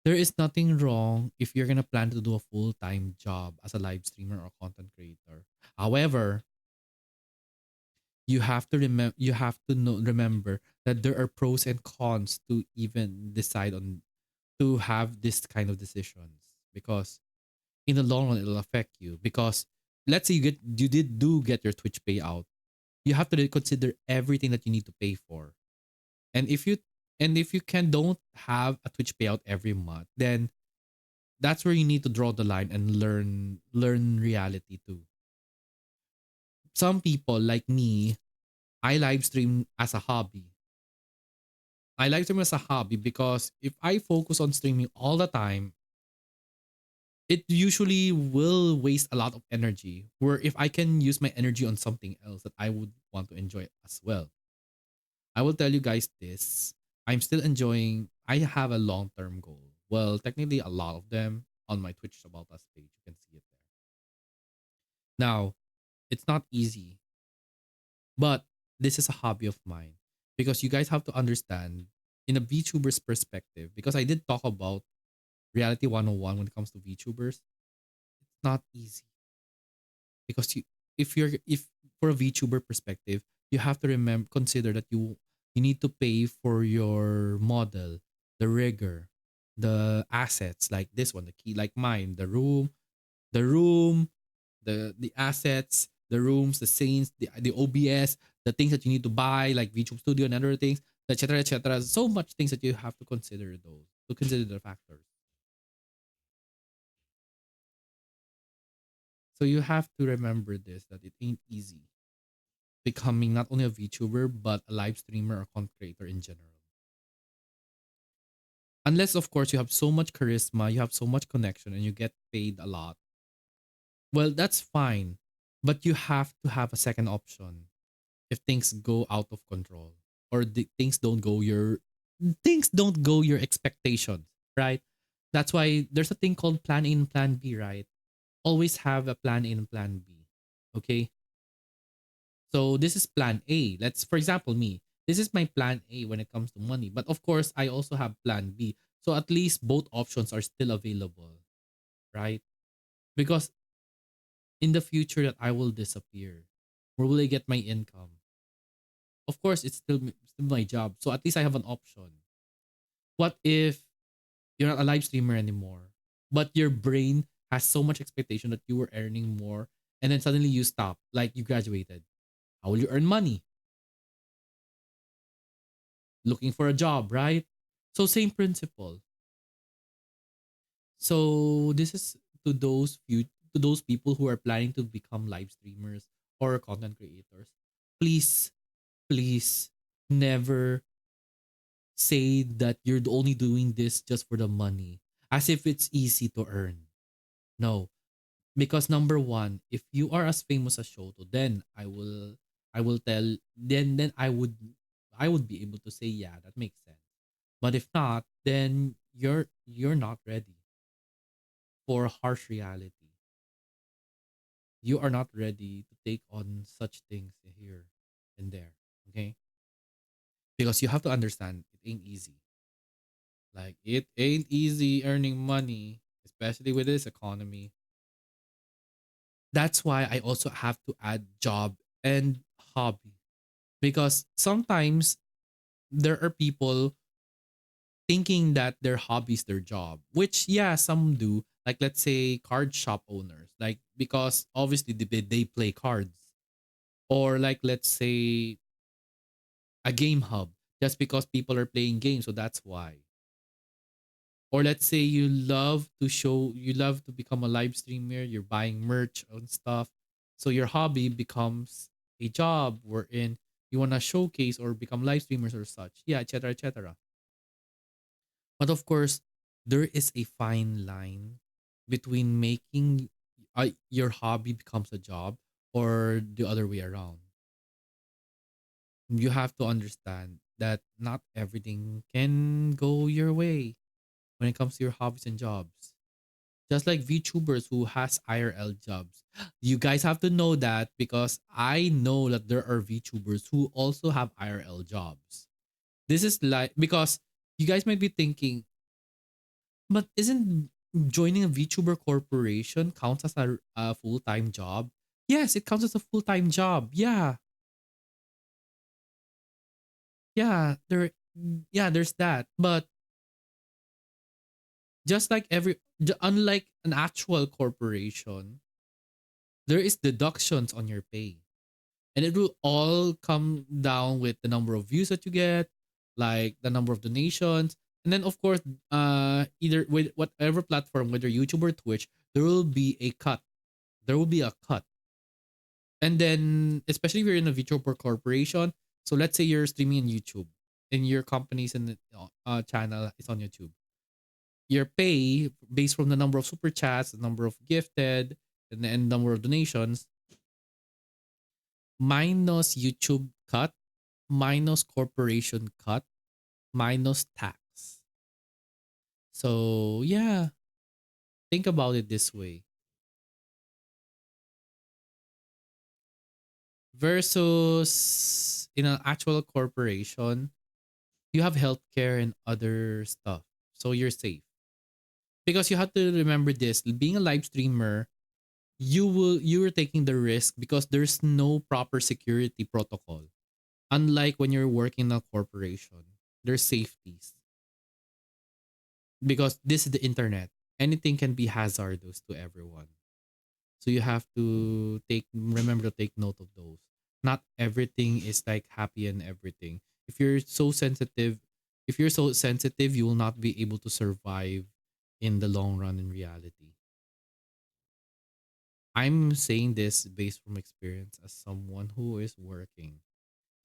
There is nothing wrong if you're gonna plan to do a full-time job as a live streamer or content creator. However, you have to know, remember that there are pros and cons to even decide on to have this kind of decisions, because in the long run it'll affect you. Because let's say you did do get your Twitch payout, you have to consider everything that you need to pay for. And if you can don't have a Twitch payout every month, then that's where you need to draw the line and learn reality too. Some people like me, I live stream as a hobby. I live stream as a hobby because if I focus on streaming all the time, it usually will waste a lot of energy. Where if I can use my energy on something else that I would want to enjoy as well. I will tell you guys this. I'm still enjoying, I have a long term goal. Well, technically, a lot of them on my Twitch About Us page. You can see it there. Now, it's not easy, but this is a hobby of mine because you guys have to understand in a VTuber's perspective, because I did talk about reality 101 when it comes to VTubers. It's not easy because if for a VTuber perspective, you have to remember consider that you need to pay for your model, the rigger, the assets like this one, the key like mine, the room, the assets, the rooms, the scenes, the OBS, the things that you need to buy like VTube Studio and other things, etc. etc. So much things that you have to consider those to consider the factors. So you have to remember this that it ain't easy becoming not only a VTuber but a live streamer or content creator in general. Unless of course you have so much charisma, you have so much connection and you get paid a lot. Well, that's fine. But you have to have a second option if things go out of control or things don't go your expectations, right? That's why there's a thing called plan A and plan B, right? Always have a plan A and plan B. Okay? So this is plan A. Let's, for example, me. This is my plan A when it comes to money. But of course, I also have plan B. So at least both options are still available, right? Because in the future that I will disappear, where will I get my income? Of course, it's still my job. So at least I have an option. What if you're not a live streamer anymore, but your brain has so much expectation that you were earning more and then suddenly you stop, like you graduated? How will you earn money? Looking for a job, right? So same principle. So this is to those people who are planning to become live streamers or content creators. Please, please never say that you're only doing this just for the money as if it's easy to earn. No, because number one, if you are as famous as Shoto, then I will tell then I would be able to say yeah, that makes sense. But if not, then you're not ready for harsh reality. You are not ready to take on such things here and there. Okay? Because you have to understand it ain't easy. Like it ain't easy earning money, especially with this economy. That's why I also have to add job and hobby. Because sometimes there are people thinking that their hobby is their job, which yeah, some do. Like let's say card shop owners, like because obviously they play cards, or like let's say a game hub, just because people are playing games, so that's why. Or let's say you love to become a live streamer, you're buying merch and stuff, so your hobby becomes a job wherein you want to showcase or become live streamers or such, yeah, etc etc. But of course, there is a fine line between making your hobby becomes a job or the other way around. You have to understand that not everything can go your way when it comes to your hobbies and jobs. Just like VTubers who has IRL jobs. You guys have to know that because I know that there are VTubers who also have IRL jobs. This is like because you guys might be thinking, but isn't joining a VTuber corporation counts as a full-time job? Yes, it counts as a full-time job. Yeah, there's that. But just like unlike an actual corporation, there is deductions on your pay. And it will all come down with the number of views that you get, like the number of donations, and then of course, either with whatever platform, whether YouTube or Twitch, there will be a cut. There will be a cut, and then especially if you're in a VTuber corporation. So let's say you're streaming on YouTube, and your company's in the channel is on YouTube. Your pay based from the number of super chats, the number of gifted, and the number of donations minus YouTube cut, minus corporation cut, minus tax. So yeah, think about it this way. Versus in an actual corporation, you have healthcare and other stuff. So you're safe. Because you have to remember this, being a live streamer, you are taking the risk because there's no proper security protocol. Unlike when you're working in a corporation, there's safeties. Because this is the internet. Anything can be hazardous to everyone. So you have to remember to take note of those. Not everything is like happy and everything. If you're so sensitive, if you're so sensitive, you will not be able to survive in the long run in reality. I'm saying this based from experience as someone who is working.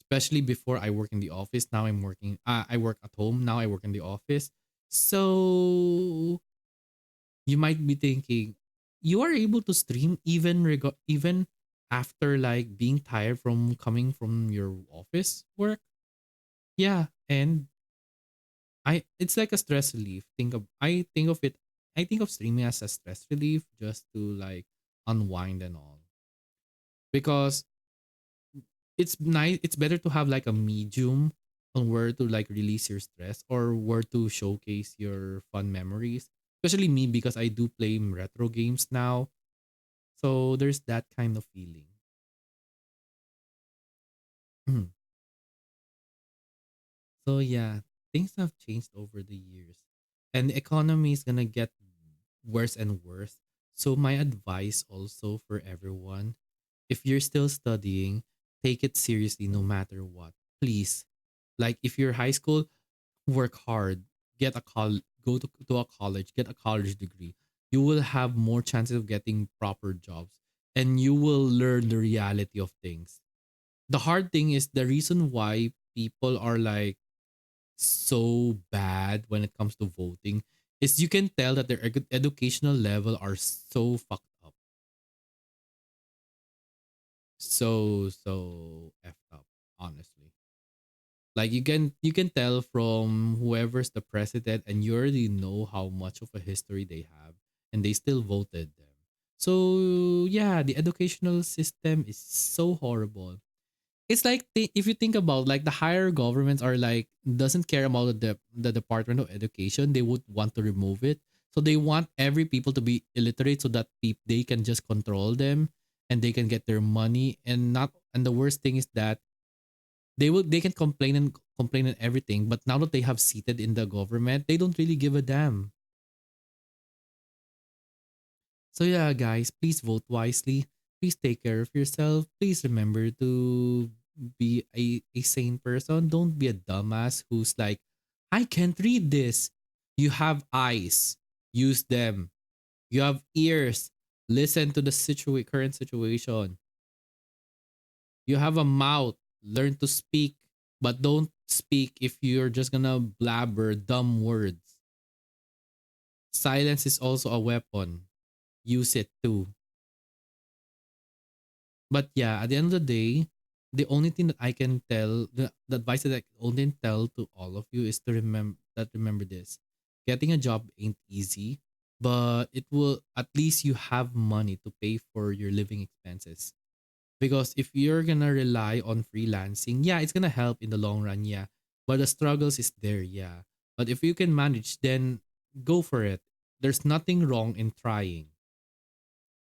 Especially before I work in the office. Now I work at home. Now I work in the office. So you might be thinking, you are able to stream even after like being tired from coming from your office work. Yeah, and I it's like a stress relief. I think of streaming as a stress relief just to like unwind and all. Because it's better to have like a medium on where to like release your stress or where to showcase your fun memories, especially me because I do play retro games now, so there's that kind of feeling. So yeah, things have changed over the years and the economy is gonna get worse and worse. So my advice also for everyone, if you're still studying, take it seriously no matter what, please. Like if you're high school, work hard, go to a college, get a college degree. You will have more chances of getting proper jobs and you will learn the reality of things. The hard thing is the reason why people are like so bad when it comes to voting is you can tell that their educational level are so fucked up. So effed up, honestly. Like you can tell from whoever's the president and you already know how much of a history they have and they still voted them. So yeah, the educational system is so horrible. It's like if you think about like the higher governments are like doesn't care about the Department of Education, they would want to remove it. So they want every people to be illiterate so that they can just control them and they can get their money and not and the worst thing is that they can complain and everything, but now that they have seated in the government, they don't really give a damn. So yeah, guys, please vote wisely. Please take care of yourself. Please remember to be a sane person. Don't be a dumbass who's like, I can't read this. You have eyes. Use them. You have ears. Listen to the current situation. You have a mouth. Learn to speak. But don't speak if you're just gonna blabber dumb words. Silence is also a weapon. use it too. But yeah, at the end of the day, the only thing that I can tell, the advice that I can only tell to all of you is to remember this. Getting a job ain't easy, but it will at least you have money to pay for your living expenses. Because if you're gonna rely on freelancing, yeah, it's gonna help in the long run, yeah. But the struggles is there, yeah. But if you can manage, then go for it. There's nothing wrong in trying.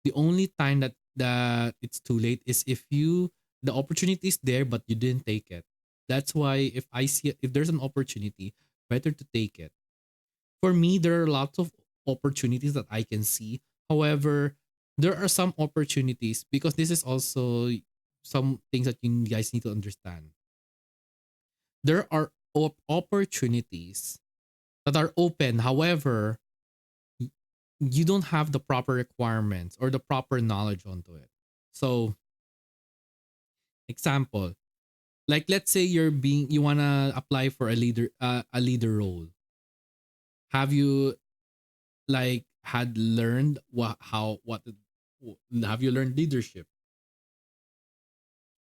The only time that it's too late is if you the opportunity is there but you didn't take it. That's why if I see if there's an opportunity, better to take it. For me, there are lots of opportunities that I can see. However, there are some opportunities because this is also some things that you guys need to understand. There are opportunities that are open. However, you don't have the proper requirements or the proper knowledge onto it. So, example, like let's say you wanna apply for a leader role. Have you like had learned have you learned leadership,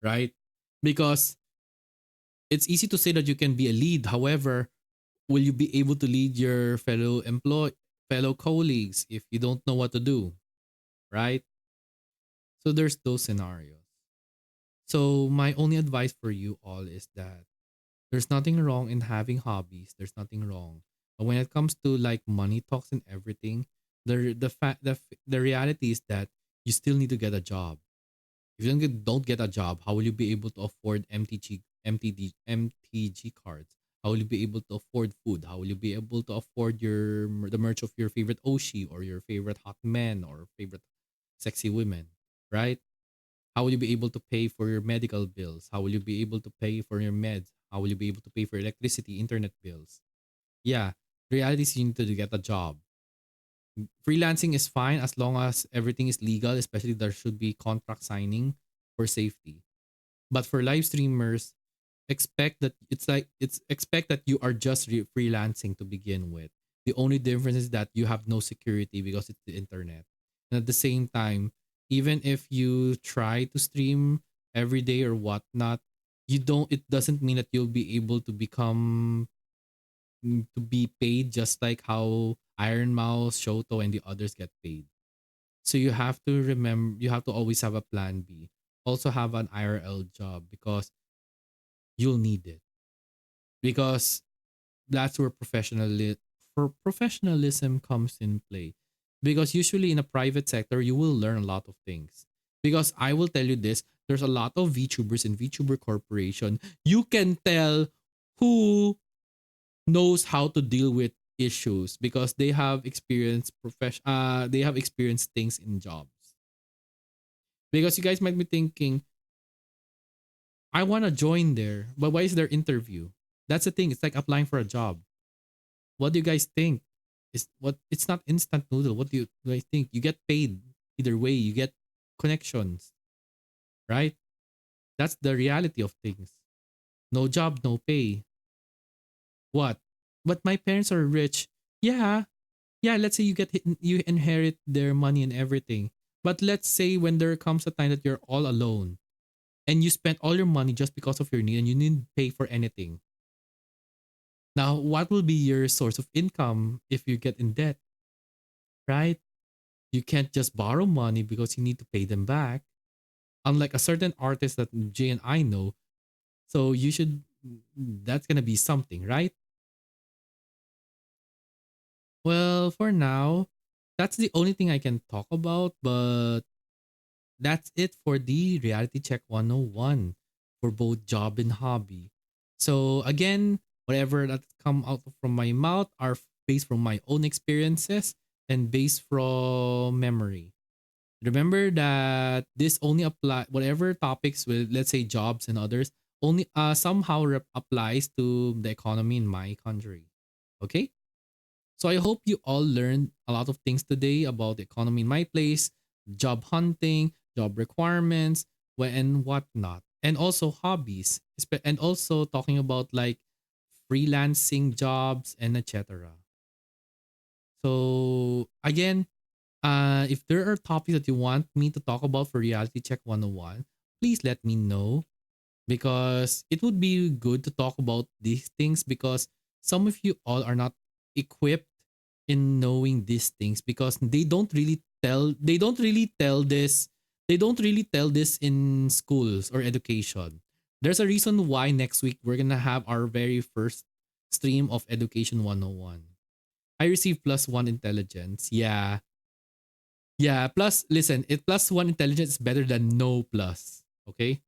right? Because it's easy to say that you can be a lead. However, will you be able to lead your fellow colleagues if you don't know what to do, right? So there's those scenarios. So my only advice for you all is that there's nothing wrong in having hobbies. There's nothing wrong. But when it comes to like money talks and everything, the reality is that you still need to get a job. If you don't get a job, how will you be able to afford MTG cards? How will you be able to afford food? How will you be able to afford the merch of your favorite Oshi or your favorite hot men or favorite sexy women, right? How will you be able to pay for your medical bills? How will you be able to pay for your meds? How will you be able to pay for electricity, internet bills? Yeah, the reality is you need to get a job. Freelancing is fine as long as everything is legal, especially there should be contract signing for safety. But for live streamers, expect that you are just freelancing to begin with. The only difference is that you have no security because it's the internet. And at the same time, even if you try to stream every day or whatnot, it doesn't mean that you'll be able to to be paid just like how Iron Mouse, Shoto, and the others get paid. So you have to always have a plan B. Also have an IRL job because you'll need it. Because that's where professionalism comes in play. Because usually in a private sector, you will learn a lot of things. Because I will tell you this, there's a lot of VTubers and VTuber corporation. You can tell who knows how to deal with issues because they have experienced things in jobs. Because you guys might be thinking, I want to join there, but why is there interview? That's the thing. It's like applying for a job. What do you guys think? It's not instant noodle. What do you guys think? You get paid either way. You get connections, right? That's the reality of things. No job, no pay. What? But my parents are rich. Yeah, yeah. Let's say you inherit their money and everything. But let's say when there comes a time that you're all alone and you spent all your money just because of your need and you didn't pay for anything. Now, what will be your source of income if you get in debt, right? You can't just borrow money because you need to pay them back. Unlike a certain artist that Jay and I know. So that's going to be something, right? Well, for now, that's the only thing I can talk about, but that's it for the Reality Check 101 for both job and hobby. So again, whatever that come out from my mouth are based from my own experiences and based from memory. Remember that this only apply whatever topics with let's say jobs and others only somehow applies to the economy in my country. Okay? So I hope you all learned a lot of things today about the economy in my place, job hunting, job requirements, and whatnot, and also hobbies, and also talking about like freelancing jobs and etc. So again, If there are topics that you want me to talk about for Reality Check 101, please let me know because it would be good to talk about these things because some of you all are not equipped in knowing these things because they don't really tell this in schools or education. There's a reason why next week we're gonna have our very first stream of Education 101. I received plus one intelligence. Yeah. Yeah. Plus, listen, it plus one intelligence is better than no plus. Okay.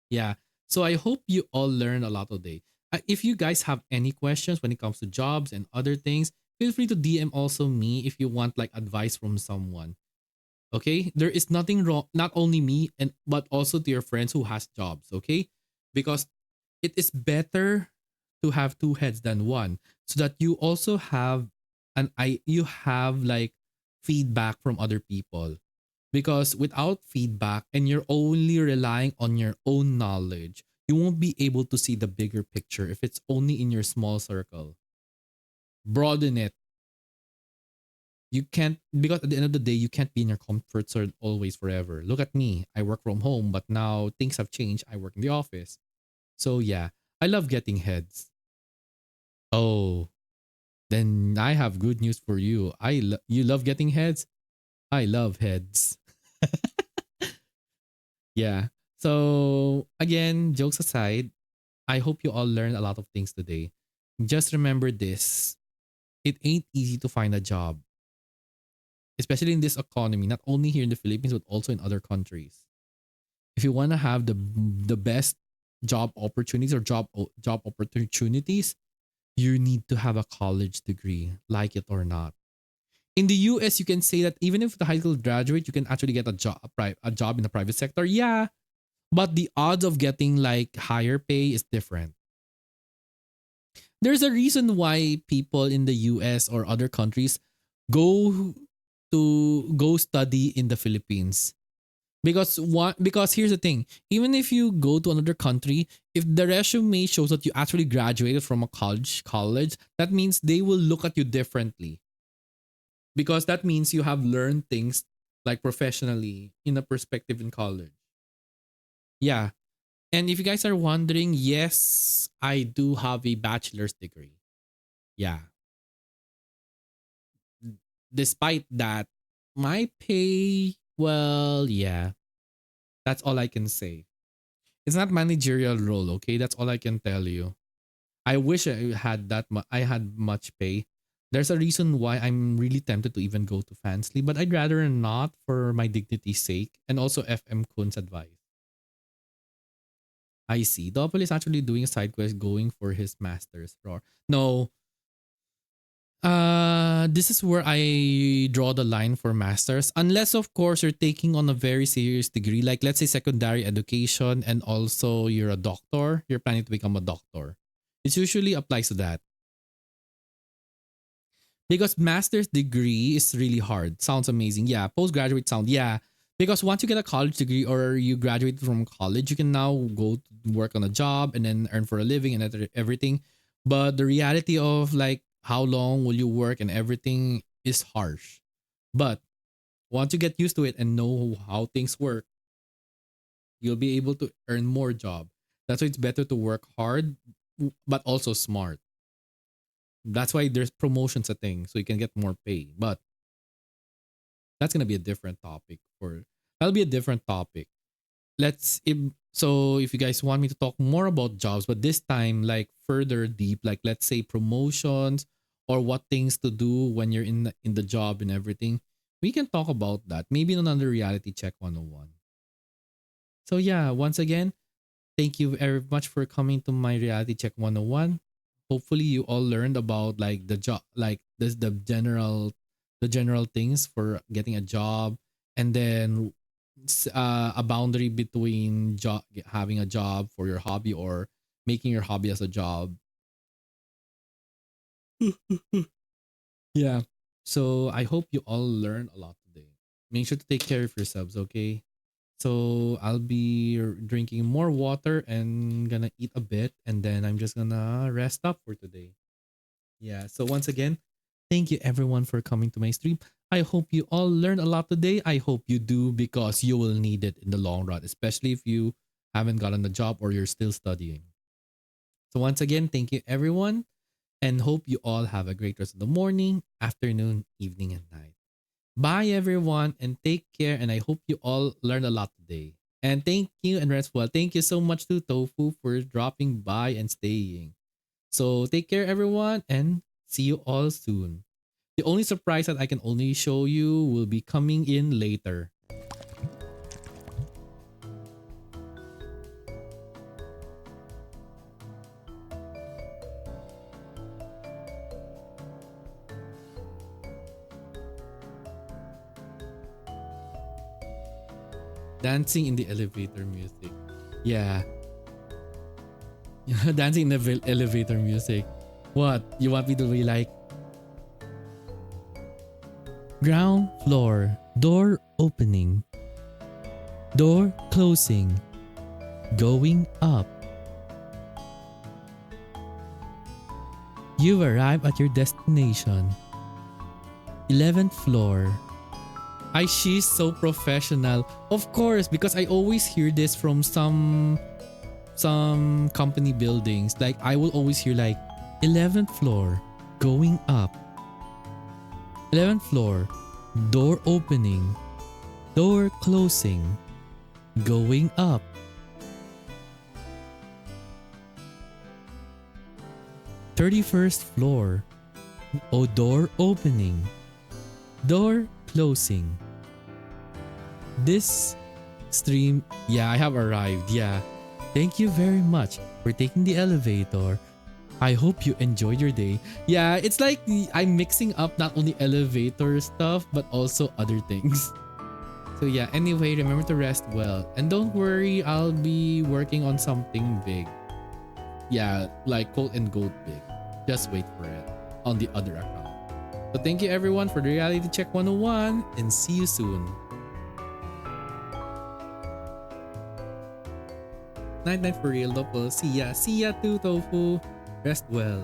Yeah. So I hope you all learn a lot today. If you guys have any questions when it comes to jobs and other things, feel free to DM also me if you want like advice from someone. Okay? There is nothing wrong, not only me and but also to your friends who has jobs, okay? Because it is better to have two heads than one so that you also have you have like feedback from other people because without feedback and you're only relying on your own knowledge, you won't be able to see the bigger picture if it's only in your small circle. Broaden it. You can't, because at the end of the day, you can't be in your comfort zone always forever. Look at me. I work from home, but now things have changed. I work in the office. So yeah, I love getting heads. Oh, then I have good news for you. You love getting heads? I love heads. Yeah. So again, jokes aside, I hope you all learned a lot of things today. Just remember this. It ain't easy to find a job, especially in this economy, not only here in the Philippines, but also in other countries. If you want to have the best job opportunities or job opportunities, you need to have a college degree, like it or not. In the US, you can say that even if the high school graduate, you can actually get a job in the private sector. Yeah, but the odds of getting like higher pay is different. There's a reason why people in the US or other countries go go study in the Philippines. Because here's the thing, even if you go to another country, if the resume shows that you actually graduated from a college, that means they will look at you differently. Because that means you have learned things like professionally in a perspective in college. Yeah. And if you guys are wondering, yes, I do have a bachelor's degree. Yeah. Despite that, my pay, well, yeah, that's all I can say. It's not managerial role, okay? That's all I can tell you. I wish I had I had much pay. There's a reason why I'm really tempted to even go to Fansly, but I'd rather not for my dignity's sake and also FM Kun's advice. I see. Doppel is actually doing a side quest going for his master's. Roar. No, this is where I draw the line for masters. Unless of course you're taking on a very serious degree, like let's say secondary education and also you're a doctor, you're planning to become a doctor. It usually applies to that. Because master's degree is really hard. Sounds amazing. Yeah, postgraduate sound. Yeah. Because once you get a college degree or you graduate from college, you can now go to work on a job and then earn for a living and everything. But the reality of like how long will you work and everything is harsh. But once you get used to it and know how things work, you'll be able to earn more job. That's why it's better to work hard but also smart. That's why there's promotions a thing so you can get more pay. But that's gonna be a different topic for that'll be a different topic. So if you guys want me to talk more about jobs, but this time like further deep, like let's say promotions or what things to do when you're in the job and everything, we can talk about that. Maybe in another reality check 101. So yeah, once again, thank you very much for coming to my reality check 101. Hopefully you all learned about like the job like this the general things for getting a job and then a boundary between having a job for your hobby or making your hobby as a job. Yeah. So I hope you all learned a lot today. Make sure to take care of yourselves, okay? So I'll be drinking more water and gonna eat a bit and then I'm just gonna rest up for today. Yeah. So once again, Thank you everyone for coming to my stream. I hope you all learned a lot today. I hope you do because you will need it in the long run, especially if you haven't gotten a job or you're still studying. So once again, thank you everyone and hope you all have a great rest of the morning, afternoon, evening, and night. Bye everyone and take care, and I hope you all learned a lot today. And thank you and rest well. Thank you so much to Tofu for dropping by and staying. So take care everyone and see you all soon. The only surprise that I can only show you will be coming in later. Dancing in the elevator music. Yeah. Dancing in the elevator music. What? You want me to be like ground floor, door opening, door closing, going up. You arrive at your destination. 11th floor. She's so professional. Of course, because I always hear this from some company buildings. Like I will always hear like 11th floor, going up. 11th floor, door opening, door closing, going up. 31st floor, door opening, door closing. This stream, yeah, I have arrived. Yeah. Thank you very much for taking the elevator. I hope you enjoyed your day. Yeah, it's like I'm mixing up not only elevator stuff but also other things. So yeah, anyway, remember to rest well. And don't worry, I'll be working on something big. Yeah, like quote and goat big. Just wait for it on the other account. So thank you everyone for the Reality Check 101 and see you soon. Night night for real, Doppel. See ya too, Tofu. Rest well.